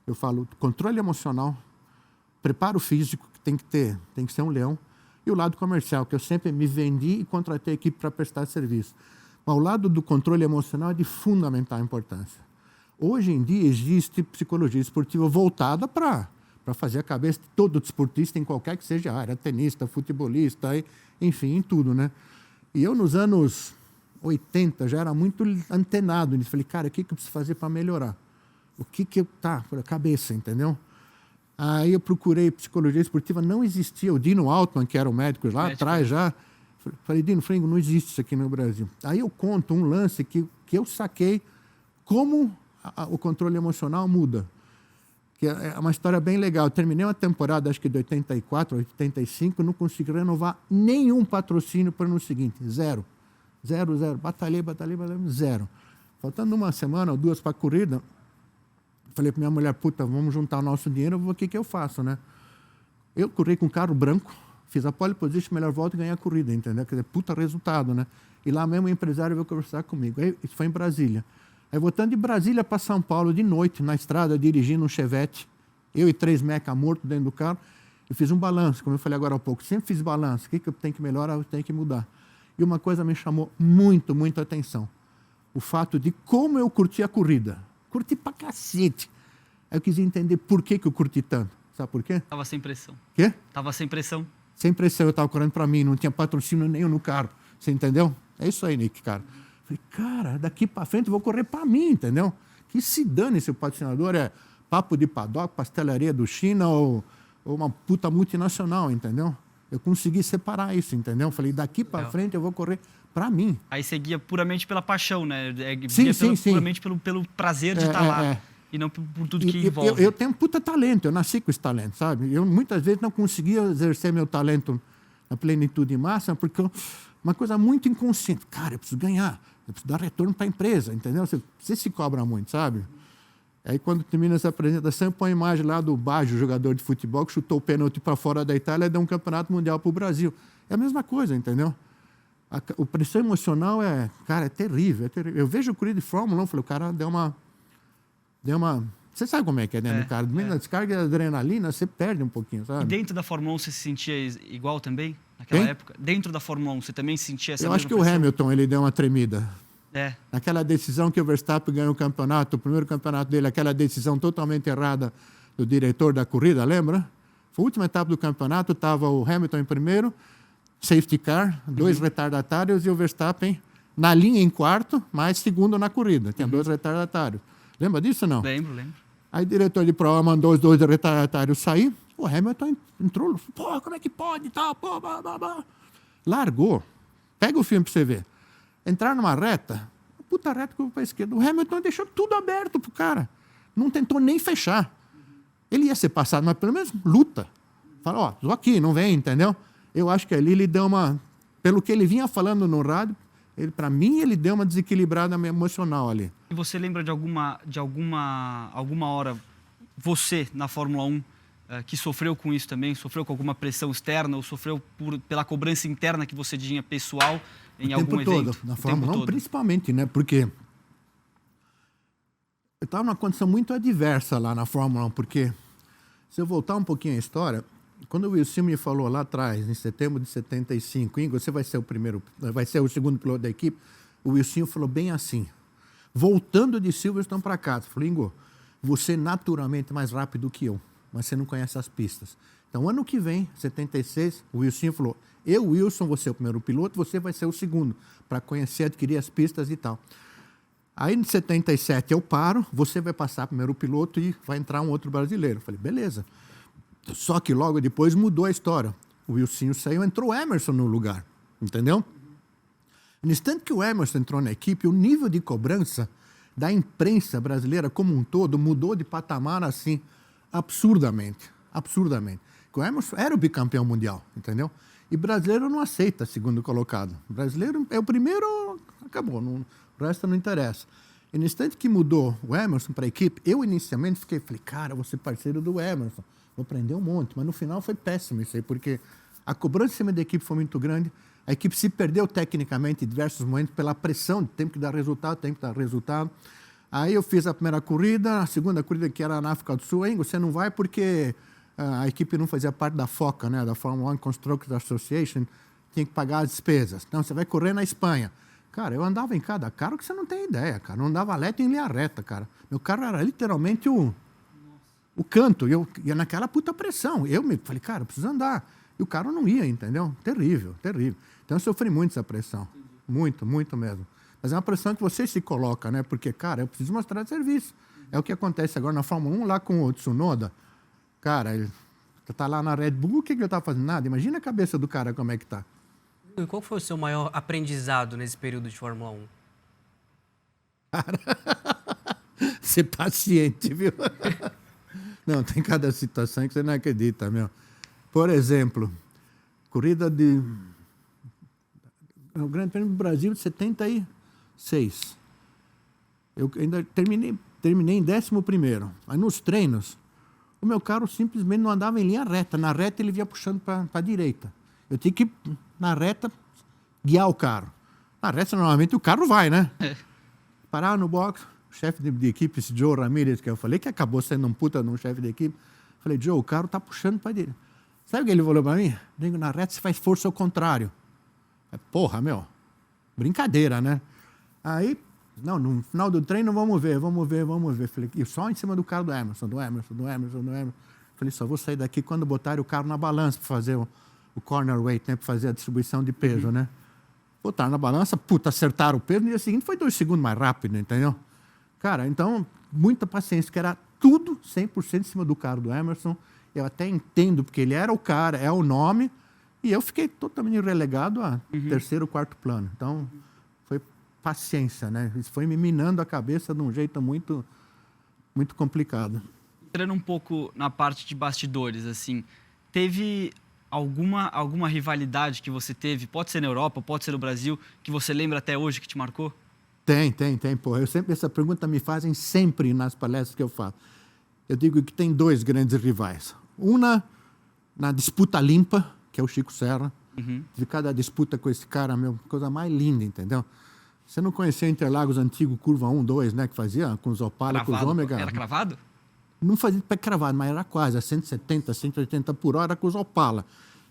Eu falo controle emocional, preparo físico, que tem que ser um leão, e o lado comercial, que eu sempre me vendi e contratei a equipe para prestar serviço. Mas o lado do controle emocional é de fundamental importância. Hoje em dia existe psicologia esportiva voltada para fazer a cabeça de todo desportista em qualquer que seja a área, tenista, futebolista, enfim, em tudo, né? E eu nos anos 80 já era muito antenado nisso. Falei, cara, o que eu preciso fazer para melhorar? O que eu... Tá, por a cabeça, entendeu? Aí eu procurei psicologia esportiva, não existia. O Dino Altman, que era o médico lá atrás já, falei, Dino, Frango, não existe isso aqui no Brasil. Aí eu conto um lance que eu saquei como o controle emocional muda. Que é uma história bem legal. Eu terminei uma temporada, acho que de 84, 85, não consegui renovar nenhum patrocínio para o ano seguinte. Zero. Batalhei, zero. Faltando uma semana ou 2 para a corrida, falei para minha mulher, puta, vamos juntar o nosso dinheiro, o que eu faço, né? Eu corri com carro branco, fiz a pole position, melhor volta e ganhei a corrida, entendeu? Quer dizer, puta resultado, né? E lá mesmo o empresário veio conversar comigo. Aí, isso foi em Brasília. Aí voltando de Brasília para São Paulo, de noite, na estrada, dirigindo um Chevette, eu e 3 meca mortos dentro do carro, eu fiz um balanço, como eu falei agora há pouco, sempre fiz balanço, o que eu tenho que melhorar, eu tenho que mudar. E uma coisa me chamou muito, muito atenção, o fato de como eu curti a corrida. Curti pra cacete. Aí eu quis entender por que eu curti tanto. Sabe por quê? Tava sem pressão. Quê? Tava sem pressão. Sem pressão, eu estava correndo para mim, não tinha patrocínio nenhum no carro. Você entendeu? É isso aí, Nick, cara. Falei, cara, daqui para frente eu vou correr para mim, entendeu? Que se dane se o patrocinador é papo de paddock, pastelaria do China ou uma puta multinacional, entendeu? Eu consegui separar isso, entendeu? Falei, daqui para frente eu vou correr para mim. Aí você guia puramente pela paixão, né? Sim. Puramente pelo prazer de estar lá. E não por tudo que envolve. Eu tenho um puta talento, eu nasci com esse talento, sabe? Eu muitas vezes não conseguia exercer meu talento na plenitude máxima, porque eu uma coisa muito inconsciente. Cara, eu preciso ganhar, eu preciso dar retorno para a empresa, entendeu? Você se cobra muito, sabe? Aí, quando termina essa apresentação, põe a imagem lá do Baggio, jogador de futebol, que chutou o pênalti para fora da Itália e deu um campeonato mundial para o Brasil. É a mesma coisa, entendeu? A pressão emocional é terrível, é terrível. Eu vejo o corrida de Fórmula 1, falei, o cara deu uma... Você sabe como é que é dentro do cara? Na descarga de adrenalina, você perde um pouquinho, sabe? E dentro da Fórmula 1 você se sentia igual também, naquela época? Dentro da Fórmula 1 você também sentia essa Eu mesma acho que o pressão? Hamilton, ele deu uma tremida. É. Aquela decisão que o Verstappen ganhou o campeonato, o primeiro campeonato dele, aquela decisão totalmente errada do diretor da corrida, lembra? Foi a última etapa do campeonato, estava o Hamilton em primeiro, safety car, 2 retardatários e o Verstappen na linha em quarto, mas segundo na corrida. Tinha 2 retardatários. Lembra disso ou não? Lembro. Aí o diretor de prova mandou os 2 retardatários sair. O Hamilton entrou, pô, como é que pode? Tal, pô, blá, blá, blá. Largou. Pega o filme para você ver. Entrar numa reta, puta reta que eu vou para a esquerda. O Hamilton deixou tudo aberto pro cara. Não tentou nem fechar. Ele ia ser passado, mas pelo menos luta. Fala, ó, tô aqui, não vem, entendeu? Eu acho que ali ele deu uma... Pelo que ele vinha falando no rádio, para mim, ele deu uma desequilibrada emocional ali. E você lembra de alguma hora, você na Fórmula 1, que sofreu com isso também? Sofreu com alguma pressão externa ou sofreu pela cobrança interna que você tinha pessoal em algum evento? Na Fórmula 1, principalmente, né? Porque eu estava numa condição muito adversa lá na Fórmula 1, porque se eu voltar um pouquinho à história, quando o Wilson me falou lá atrás, em setembro de 75, Ingo, você vai ser o segundo piloto da equipe, o Wilson falou bem assim, voltando de Silverstone para casa, falou, Ingo, você é naturalmente mais rápido que eu, mas você não conhece as pistas. Então, ano que vem, 76, o Wilson falou, eu, Wilson, vou ser o primeiro piloto, você vai ser o segundo, para conhecer, adquirir as pistas e tal. Aí, em 77, eu paro, você vai passar primeiro piloto e vai entrar um outro brasileiro. Eu falei, beleza. Só que logo depois mudou a história. O Wilson saiu, entrou o Emerson no lugar, entendeu? No instante que o Emerson entrou na equipe, o nível de cobrança da imprensa brasileira como um todo mudou de patamar assim, absurdamente. Porque o Emerson era o bicampeão mundial, entendeu? E brasileiro não aceita segundo colocado. O brasileiro é o primeiro, acabou, o resto não interessa. E no instante que mudou o Emerson para a equipe, eu inicialmente falei, cara, vou ser parceiro do Emerson. Vou aprender um monte, mas no final foi péssimo isso aí, porque a cobrança em cima da equipe foi muito grande, a equipe se perdeu tecnicamente em diversos momentos pela pressão de tem que dar resultado. Aí eu fiz a primeira corrida, a segunda corrida que era na África do Sul, você não vai porque a equipe não fazia parte da FOCA, né, da Formula 1 Constructors Association, tinha que pagar as despesas. Então você vai correr na Espanha. Cara, eu andava em cada carro que você não tem ideia, cara, não andava reto em linha reta, cara. Meu carro era literalmente o canto, e eu ia naquela puta pressão. Eu me falei, cara, eu preciso andar. E o carro não ia, entendeu? Terrível. Então eu sofri muito essa pressão. Muito mesmo. Mas é uma pressão que você se coloca, né? Porque, cara, eu preciso mostrar serviço. É o que acontece agora na Fórmula 1, lá com o Tsunoda. Cara, ele tá lá na Red Bull, o que ele tá fazendo? Nada. Imagina a cabeça do cara como é que tá. E qual foi o seu maior aprendizado nesse período de Fórmula 1? Cara, ser paciente, viu? Não, tem cada situação que você não acredita, meu. Por exemplo, corrida o Grande Prêmio do Brasil de 76. Eu ainda terminei em 11º. Aí nos treinos, o meu carro simplesmente não andava em linha reta. Na reta ele vinha puxando para a direita. Eu tinha que, na reta, guiar o carro. Na reta, normalmente, o carro vai, né? Parava no box, o chefe de equipe, esse Joe Ramirez, que eu falei, que acabou sendo um puta de um chefe de equipe. Falei, Joe, o carro tá puxando para a direita. Sabe o que ele falou para mim? Digo, na reta você faz força ao contrário. Porra, meu, brincadeira, né? Aí, não, no final do treino, vamos ver. Falei, e só em cima do carro do Emerson. Falei, só vou sair daqui quando botarem o carro na balança para fazer o corner weight, né? Para fazer a distribuição de peso, né? Botaram na balança, acertaram o peso, no dia seguinte foi 2 segundos mais rápido, entendeu? Cara, então, muita paciência, que era tudo 100% em cima do carro do Emerson. Eu até entendo, porque ele era o cara, é o nome, e eu fiquei totalmente relegado a terceiro, quarto plano. Então, foi paciência, né? Isso foi me minando a cabeça de um jeito muito, muito complicado. Entrando um pouco na parte de bastidores, assim, teve alguma rivalidade que você teve, pode ser na Europa, pode ser no Brasil, que você lembra até hoje que te marcou? Tem, pô. Essa pergunta me fazem sempre nas palestras que eu faço. Eu digo que tem dois grandes rivais. Uma na disputa limpa, que é o Chico Serra. De cada disputa com esse cara, meu, coisa mais linda, entendeu? Você não conhecia Interlagos antigo, curva 1, 2, né? Que fazia com os Opala, com os Ômega. Era cravado? Não fazia pé cravado, mas era quase, a 170, 180 por hora com os Opala.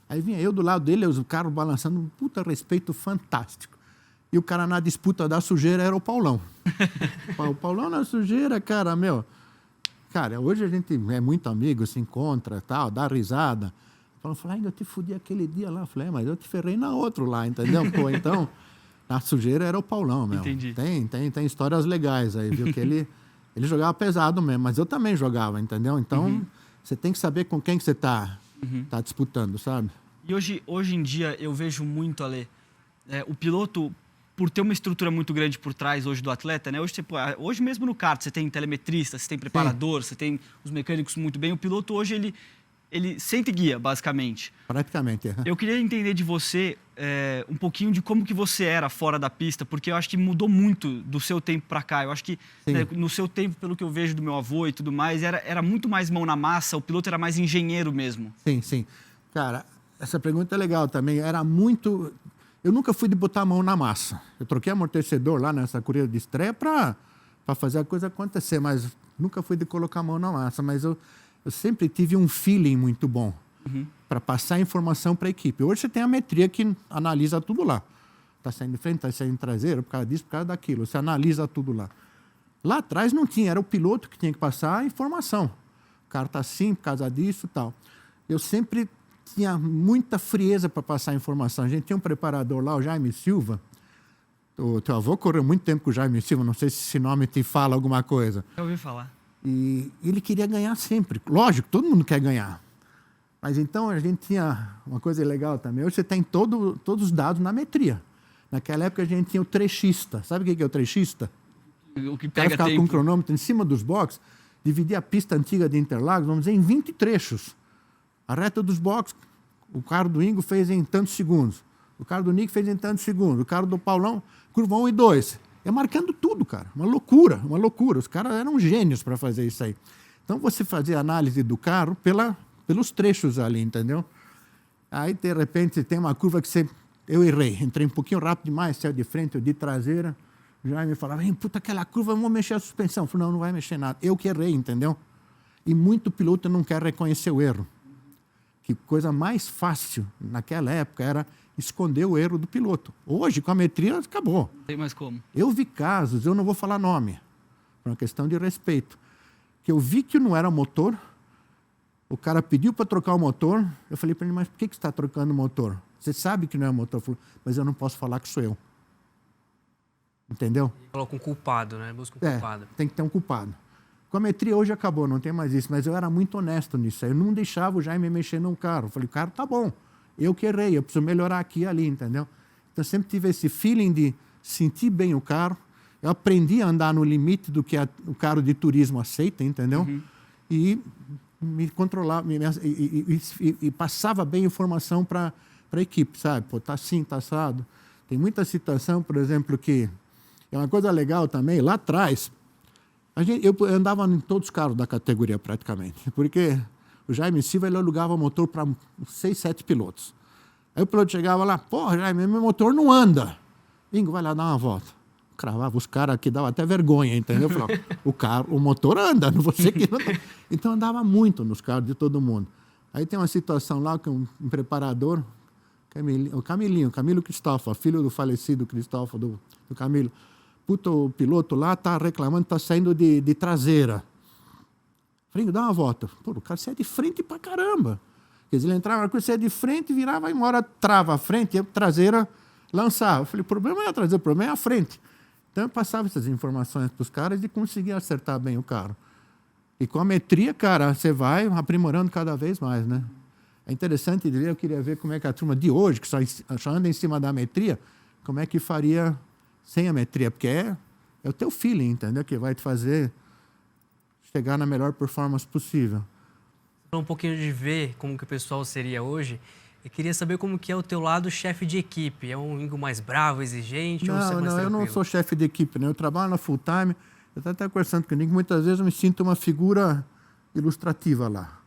Aí vinha eu do lado dele, os carros balançando, um puta respeito fantástico. E o cara na disputa da sujeira era o Paulão. O Paulão na sujeira, cara, meu... Cara, hoje a gente é muito amigo, se encontra, tal, dá risada. Falei, ainda eu te fudi aquele dia lá. Falei, mas eu te ferrei na outra lá, entendeu? Pô, então, na sujeira era o Paulão, meu. Entendi. Tem histórias legais aí, viu? Que ele jogava pesado mesmo, mas eu também jogava, entendeu? Então, você tem que saber com quem que você tá disputando, sabe? E hoje em dia eu vejo muito, Ale, o piloto, por ter uma estrutura muito grande por trás hoje do atleta, né? Hoje mesmo no kart você tem telemetrista, você tem preparador, você tem os mecânicos muito bem. O piloto hoje, ele sente guia, basicamente. Praticamente, é. Eu queria entender de você um pouquinho de como que você era fora da pista, porque eu acho que mudou muito do seu tempo para cá. Eu acho que no seu tempo, pelo que eu vejo do meu avô e tudo mais, era muito mais mão na massa, o piloto era mais engenheiro mesmo. Sim. Cara, essa pergunta é legal também. Era muito... Eu nunca fui de botar a mão na massa. Eu troquei amortecedor lá nessa corrida de estreia para fazer a coisa acontecer, mas nunca fui de colocar a mão na massa. Mas eu sempre tive um feeling muito bom para passar informação para a equipe. Hoje você tem a metria que analisa tudo lá. Está saindo de frente, está saindo de traseiro, por causa disso, por causa daquilo. Você analisa tudo lá. Lá atrás não tinha, era o piloto que tinha que passar a informação. O cara está assim, por causa disso e tal. Eu sempre tinha muita frieza para passar a informação. A gente tinha um preparador lá, o Jaime Silva. O teu avô correu muito tempo com o Jaime Silva, não sei se esse nome te fala alguma coisa. Eu ouvi falar. E ele queria ganhar sempre. Lógico, todo mundo quer ganhar. Mas então a gente tinha uma coisa legal também. Hoje você tem todos os dados na metria. Naquela época a gente tinha o trechista. Sabe o que é o trechista? O que O cara pega ficava tempo. com um cronômetro em cima dos boxes, dividia a pista antiga de Interlagos, vamos dizer, em 20 trechos. A reta dos boxes, o carro do Ingo fez em tantos segundos. O carro do Nick fez em tantos segundos. O carro do Paulão, curva 1 e 2. É marcando tudo, cara. Uma loucura. Os caras eram gênios para fazer isso aí. Então, você fazia análise do carro pelos trechos ali, entendeu? Aí, de repente, tem uma curva que eu errei. Entrei um pouquinho rápido demais, saiu de frente, eu de traseira. Já me falava, puta, aquela curva, vamos mexer a suspensão. Eu falei, não vai mexer nada. Eu que errei, entendeu? E muito piloto não quer reconhecer o erro. Que coisa mais fácil naquela época era esconder o erro do piloto. Hoje, com a metria, acabou. Não tem mais como. Eu vi casos, eu não vou falar nome, por uma questão de respeito, que eu vi que não era o motor, o cara pediu para trocar o motor, eu falei para ele, mas por que você está trocando o motor? Você sabe que não é o motor. Ele falou, mas eu não posso falar que sou eu. Entendeu? Coloca um culpado, né? Busca um culpado. Tem que ter um culpado. Com a metria hoje acabou, não tem mais isso, mas eu era muito honesto nisso. Eu não deixava o Jaime mexer no carro. Eu falei, cara, tá bom, eu que errei, eu preciso melhorar aqui e ali, entendeu? Então, eu sempre tive esse feeling de sentir bem o carro. Eu aprendi a andar no limite do que o carro de turismo aceita, entendeu? E me controlava, e passava bem informação para a equipe, sabe? Pô, tá assim, tá assado. Tem muita situação, por exemplo, que é uma coisa legal também, lá atrás, eu andava em todos os carros da categoria praticamente, porque o Jaime Silva ele alugava motor para 6, 7 pilotos. Aí o piloto chegava lá, porra, Jaime, meu motor não anda. Ingo, vai lá dar uma volta. Cravava os caras que dava até vergonha, entendeu? Falava, o motor anda, não você que não. Então andava muito nos carros de todo mundo. Aí tem uma situação lá que um preparador, Camilo Cristófalo, filho do falecido Cristófalo, do Camilo. Puta, o piloto lá tá reclamando, tá saindo de traseira. Falei, dá uma volta. Pô, o cara saia de frente pra caramba. Quer dizer, ele entrava, saia de frente, virava, e uma hora trava a frente, e a traseira lançava. Eu falei, o problema não é a traseira, o problema é a frente. Então eu passava essas informações para os caras e conseguia acertar bem o carro. E com a metria, cara, você vai aprimorando cada vez mais, né? É interessante de ver, eu queria ver como é que a turma de hoje, que só anda em cima da metria, como é que faria sem a metria, porque é o teu feeling, entendeu? Que vai te fazer chegar na melhor performance possível. Um pouquinho de ver como que o pessoal seria hoje. Eu queria saber como que é o teu lado chefe de equipe. É um Ingo mais bravo, exigente ou você é mais Não, eu tranquilo? não sou chefe de equipe, né? Eu trabalho na full time. Eu estava até conversando com o Nico, muitas vezes eu me sinto uma figura ilustrativa lá,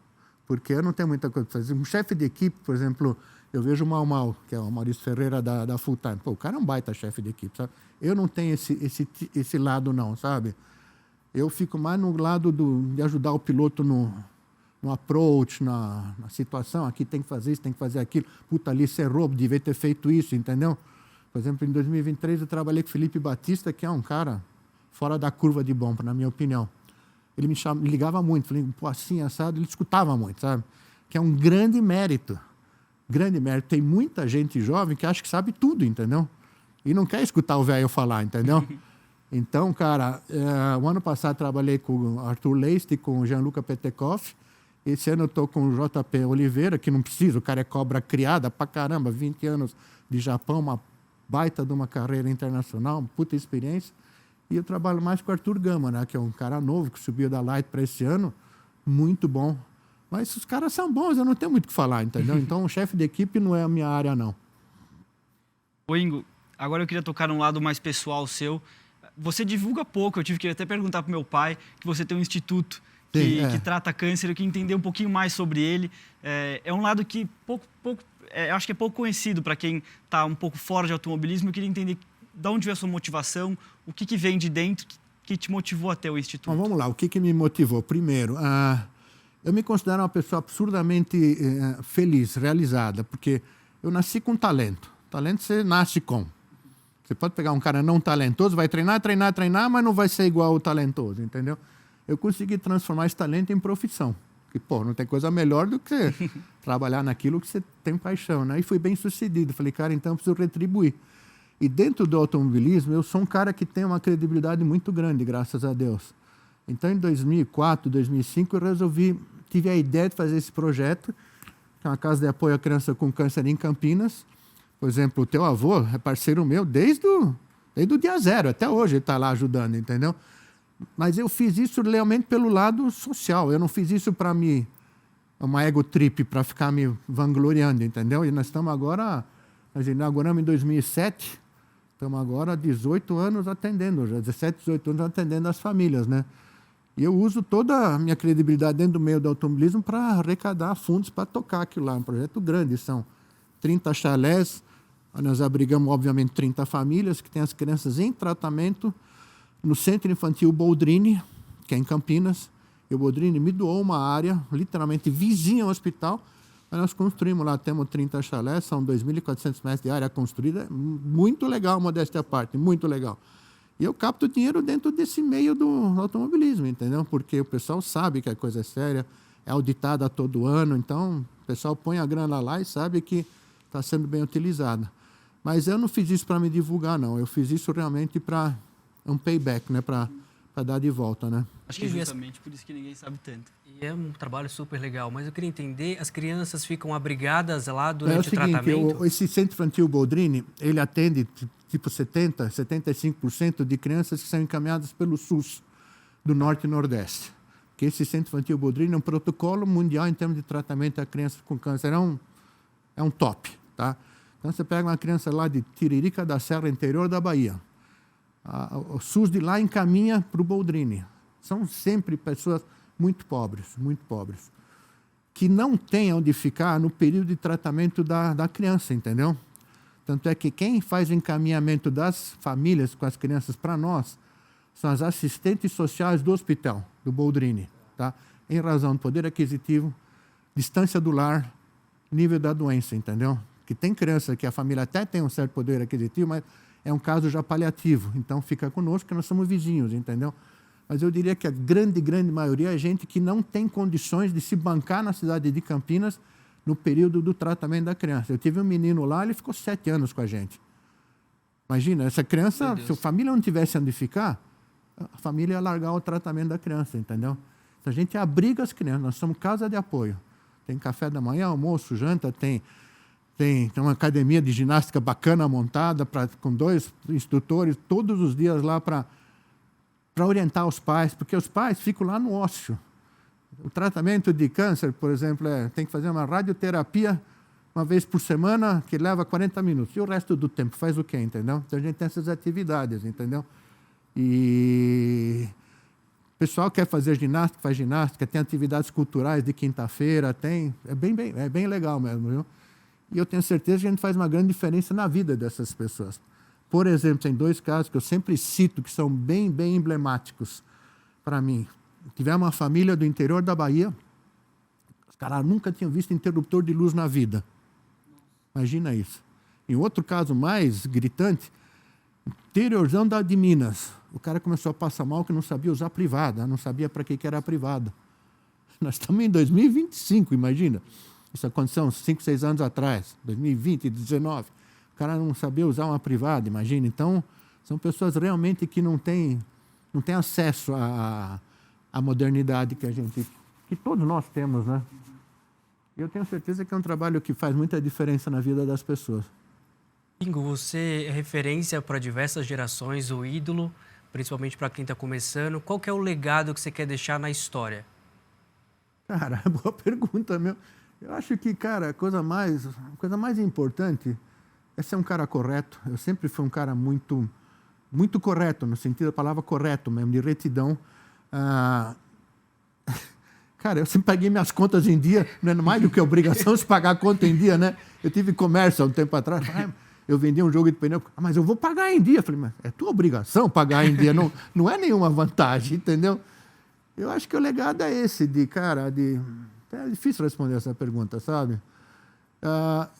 porque eu não tenho muita coisa para fazer. Um chefe de equipe, por exemplo, eu vejo o Mal, que é o Maurício Ferreira da full time. Pô, o cara é um baita chefe de equipe, sabe? Eu não tenho esse lado não, sabe? Eu fico mais no lado de ajudar o piloto no approach, na situação. Aqui tem que fazer isso, tem que fazer aquilo. Puta, ali você errou, devia ter feito isso, entendeu? Por exemplo, em 2023 eu trabalhei com o Felipe Batista, que é um cara fora da curva de bom, na minha opinião. Ele me ligava muito, falei, pô, assim, assado, ele escutava muito, sabe? Que é um grande mérito. Grande mérito. Tem muita gente jovem que acha que sabe tudo, entendeu? E não quer escutar o velho falar, entendeu? Então, cara, o ano passado trabalhei com o Arthur Leist e com o Gianluca Petekoff. Esse ano eu estou com o JP Oliveira, que não precisa, o cara é cobra criada pra caramba, 20 anos de Japão, uma baita de uma carreira internacional, uma puta experiência. E eu trabalho mais com o Arthur Gama, né, que é um cara novo, que subiu da Light para esse ano, muito bom. Mas os caras são bons, eu não tenho muito o que falar, entendeu? Então, o chefe de equipe não é a minha área, não. Ô Ingo, agora eu queria tocar num lado mais pessoal seu. Você divulga pouco, eu tive que até perguntar para meu pai que você tem um instituto que trata câncer, eu queria entender um pouquinho mais sobre ele. É um lado que acho que é pouco conhecido para quem está um pouco fora de automobilismo. Eu queria entender de onde veio a sua motivação, o que vem de dentro que te motivou até o instituto. Bom, vamos lá, o que me motivou? Primeiro, eu me considero uma pessoa absurdamente feliz, realizada, porque eu nasci com talento. Talento você nasce com. Você pode pegar um cara não talentoso, vai treinar, mas não vai ser igual o talentoso, entendeu? Eu consegui transformar esse talento em profissão. Porque, pô, não tem coisa melhor do que você trabalhar naquilo que você tem paixão, né? E fui bem sucedido. Falei, cara, então eu preciso retribuir. E dentro do automobilismo, eu sou um cara que tem uma credibilidade muito grande, graças a Deus. Então, em 2004, 2005, eu tive a ideia de fazer esse projeto, que é uma casa de apoio à criança com câncer em Campinas. Por exemplo, o teu avô é parceiro meu desde o dia zero, até hoje ele está lá ajudando, entendeu? Mas eu fiz isso realmente pelo lado social. Eu não fiz isso para uma ego trip, para ficar me vangloriando, entendeu? E nós estamos agora, nós inauguramos em 2007, estamos agora há 18 anos atendendo, já 17, 18 anos atendendo as famílias, né? E eu uso toda a minha credibilidade dentro do meio do automobilismo para arrecadar fundos para tocar aquilo lá. Um projeto grande, são 30 chalés, nós abrigamos, obviamente, 30 famílias que têm as crianças em tratamento no Centro Infantil Boldrini, que é em Campinas. E o Boldrini me doou uma área, literalmente vizinha ao hospital, mas nós construímos lá, temos 30 chalés, são 2.400 metros de área construída, muito legal, modéstia à parte, muito legal. E eu capto dinheiro dentro desse meio do automobilismo, entendeu? Porque o pessoal sabe que a coisa é séria, é auditada todo ano, então o pessoal põe a grana lá e sabe que está sendo bem utilizada. Mas eu não fiz isso para me divulgar, não. Eu fiz isso realmente para um payback, né? Para dar de volta, né? Acho que é justamente por isso que ninguém sabe tanto. E é um trabalho super legal, mas eu queria entender, as crianças ficam abrigadas lá durante o tratamento? Esse Centro Infantil Boldrini, ele atende tipo 75% de crianças que são encaminhadas pelo SUS do Norte e Nordeste. Que esse Centro Infantil Boldrini é um protocolo mundial em termos de tratamento a crianças com câncer. É um top, tá? Então, você pega uma criança lá de Tiririca da Serra, interior da Bahia. O SUS de lá encaminha para o Boldrini. São sempre pessoas muito pobres, que não têm onde ficar no período de tratamento da criança, entendeu? Tanto é que quem faz o encaminhamento das famílias com as crianças para nós são as assistentes sociais do hospital, do Boldrini, tá? Em razão do poder aquisitivo, distância do lar, nível da doença, entendeu? Que tem criança que a família até tem um certo poder aquisitivo, mas é um caso já paliativo. Então, fica conosco, que nós somos vizinhos, entendeu? Mas eu diria que a grande maioria é gente que não tem condições de se bancar na cidade de Campinas no período do tratamento da criança. Eu tive um menino lá, ele ficou 7 anos com a gente. Imagina, essa criança, se a família não tivesse onde ficar, a família ia largar o tratamento da criança, entendeu? Então, a gente abriga as crianças, nós somos casa de apoio. Tem café da manhã, almoço, janta, tem uma academia de ginástica bacana montada com 2 instrutores todos os dias lá para orientar os pais, porque os pais ficam lá no ócio. O tratamento de câncer, por exemplo, tem que fazer uma radioterapia uma vez por semana, que leva 40 minutos. E o resto do tempo faz o quê, entendeu? Então a gente tem essas atividades, entendeu? E o pessoal quer fazer ginástica, faz ginástica, tem atividades culturais de quinta-feira, tem. É bem legal mesmo, viu? E eu tenho certeza que a gente faz uma grande diferença na vida dessas pessoas. Por exemplo, tem 2 casos que eu sempre cito, que são bem emblemáticos para mim. Tivemos uma família do interior da Bahia, os caras nunca tinham visto interruptor de luz na vida. Imagina isso. E outro caso mais gritante, interiorzão de Minas. O cara começou a passar mal que não sabia usar privada, não sabia para que era a privada. Nós estamos em 2025, imagina. Isso aconteceu uns 5, 6 anos atrás, 2020, 2019. O cara não sabia usar uma privada, imagina. Então, são pessoas realmente que não têm acesso à modernidade que todos nós temos, né? Eu tenho certeza que é um trabalho que faz muita diferença na vida das pessoas. Ingo, você é referência para diversas gerações, o ídolo, principalmente para quem está começando. Qual que é o legado que você quer deixar na história? Cara, boa pergunta, meu. Eu acho que, cara, a coisa mais importante é ser um cara correto. Eu sempre fui um cara muito correto, no sentido da palavra correto mesmo, de retidão. Cara, eu sempre paguei minhas contas em dia, não é mais do que obrigação de pagar a conta em dia, né? Eu tive comércio há um tempo atrás, eu vendi um jogo de pneu, mas eu vou pagar em dia. Eu falei, mas é tua obrigação pagar em dia, não é nenhuma vantagem, entendeu? Eu acho que o legado é esse, é difícil responder essa pergunta, sabe?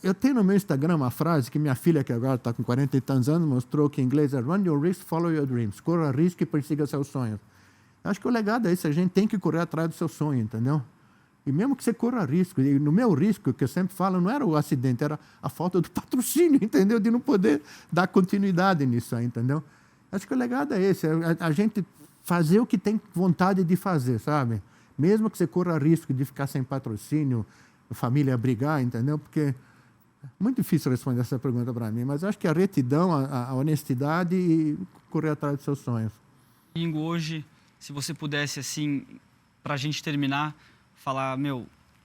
Eu tenho no meu Instagram uma frase que minha filha, que agora está com 40 e tantos anos, mostrou que em inglês é Run your risk, follow your dreams. Corra risco e persiga seus sonhos. Eu acho que o legado é esse, a gente tem que correr atrás do seu sonho, entendeu? E mesmo que você corra risco, e no meu risco, que eu sempre falo, não era o acidente, era a falta do patrocínio, entendeu? De não poder dar continuidade nisso aí, entendeu? Acho que o legado é esse, a gente fazer o que tem vontade de fazer, sabe? Mesmo que você corra risco de ficar sem patrocínio, a família brigar, entendeu? Porque é muito difícil responder essa pergunta para mim, mas acho que a retidão, a honestidade e correr atrás dos seus sonhos. Ingo, hoje, se você pudesse, assim, para a gente terminar, falar,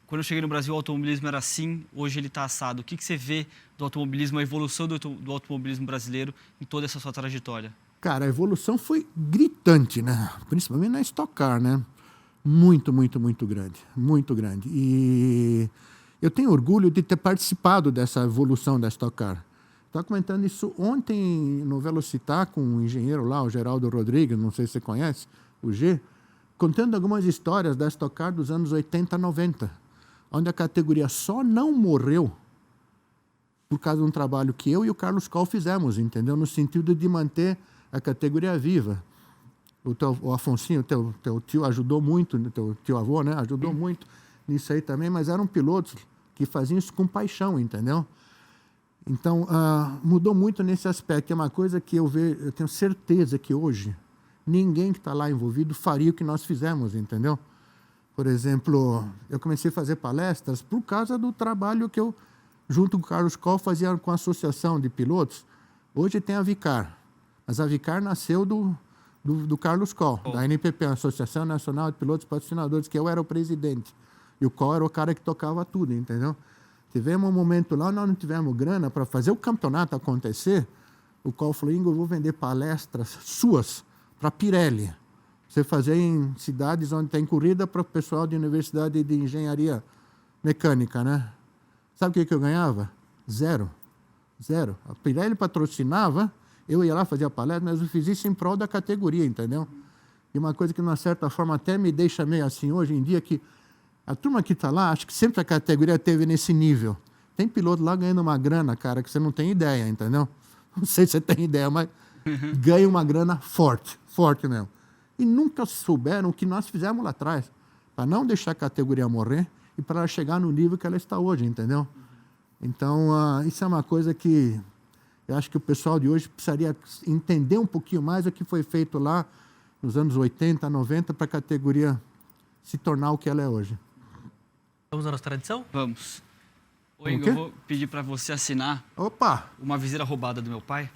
quando eu cheguei no Brasil o automobilismo era assim, hoje ele está assado. O que você vê do automobilismo, a evolução do automobilismo brasileiro em toda essa sua trajetória? Cara, a evolução foi gritante, né? Principalmente na Stock Car, né? Muito grande, muito grande. E eu tenho orgulho de ter participado dessa evolução da Stock Car. Estava comentando isso ontem no Velocitar com um engenheiro lá, o Geraldo Rodrigues, não sei se você conhece, o G, contando algumas histórias da Stock Car dos anos 80, 90, onde a categoria só não morreu por causa de um trabalho que eu e o Carlos Coll fizemos, entendeu? No sentido de manter a categoria viva. O Afonsinho, teu tio, ajudou muito, teu tio-avô, né? Ajudou muito nisso aí também, mas eram pilotos que faziam isso com paixão, entendeu? Então, mudou muito nesse aspecto. É uma coisa que eu tenho certeza que hoje ninguém que está lá envolvido faria o que nós fizemos, entendeu? Por exemplo, eu comecei a fazer palestras por causa do trabalho que eu, junto com o Carlos Coll, fazia com a Associação de Pilotos. Hoje tem a Vicar, mas a Vicar nasceu do Carlos Coll, da NPP, a Associação Nacional de Pilotos Patrocinadores, que eu era o presidente. E o Coll era o cara que tocava tudo, entendeu? Tivemos um momento lá, nós não tivemos grana para fazer o campeonato acontecer. O Coll falou, Ingo, eu vou vender palestras suas para Pirelli. Você fazer em cidades onde tem corrida para o pessoal de universidade de engenharia mecânica, né? Sabe o que eu ganhava? Zero. A Pirelli patrocinava, eu ia lá fazer a palestra, mas eu fiz isso em prol da categoria, entendeu? E uma coisa que, de uma certa forma, até me deixa meio assim hoje em dia, que a turma que está lá, acho que sempre a categoria teve nesse nível. Tem piloto lá ganhando uma grana, cara, que você não tem ideia, entendeu? Não sei se você tem ideia, mas ganha uma grana forte mesmo. E nunca souberam o que nós fizemos lá atrás, para não deixar a categoria morrer e para ela chegar no nível que ela está hoje, entendeu? Então, isso é uma coisa que eu acho que o pessoal de hoje precisaria entender um pouquinho mais o que foi feito lá nos anos 80, 90, para a categoria se tornar o que ela é hoje. Vamos à nossa tradição? Vamos. Ô, Ingo, eu vou pedir para você assinar uma viseira roubada do meu pai,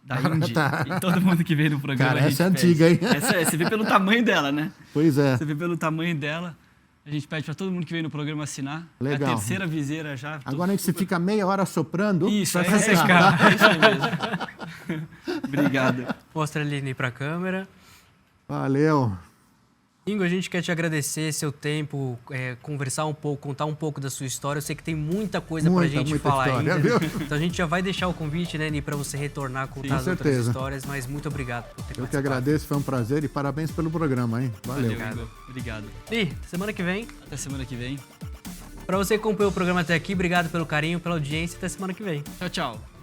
da Indy, e todo mundo que veio no programa. Cara, essa é antiga, hein? Você vê pelo tamanho dela, né? Pois é. Você vê pelo tamanho dela. A gente pede para todo mundo que veio no programa assinar. Legal. É a terceira viseira já. Agora a gente fica meia hora soprando. Isso, pra é secar, tá? isso aí mesmo. Obrigado. Mostra ali para a câmera. Valeu. Ingo, a gente quer te agradecer seu tempo, conversar um pouco, contar um pouco da sua história. Eu sei que tem muita coisa pra gente muita falar história, ainda. viu? Então a gente já vai deixar o convite, né, Ni, para você retornar a contar as outras certeza. histórias, mas muito obrigado por ter Eu participado. que agradeço, foi um prazer e parabéns pelo programa, hein? Valeu. Igor. Obrigado. Ni, semana que vem. Até semana que vem. Para você que acompanhou o programa até aqui, obrigado pelo carinho, pela audiência. Até semana que vem. Tchau, tchau.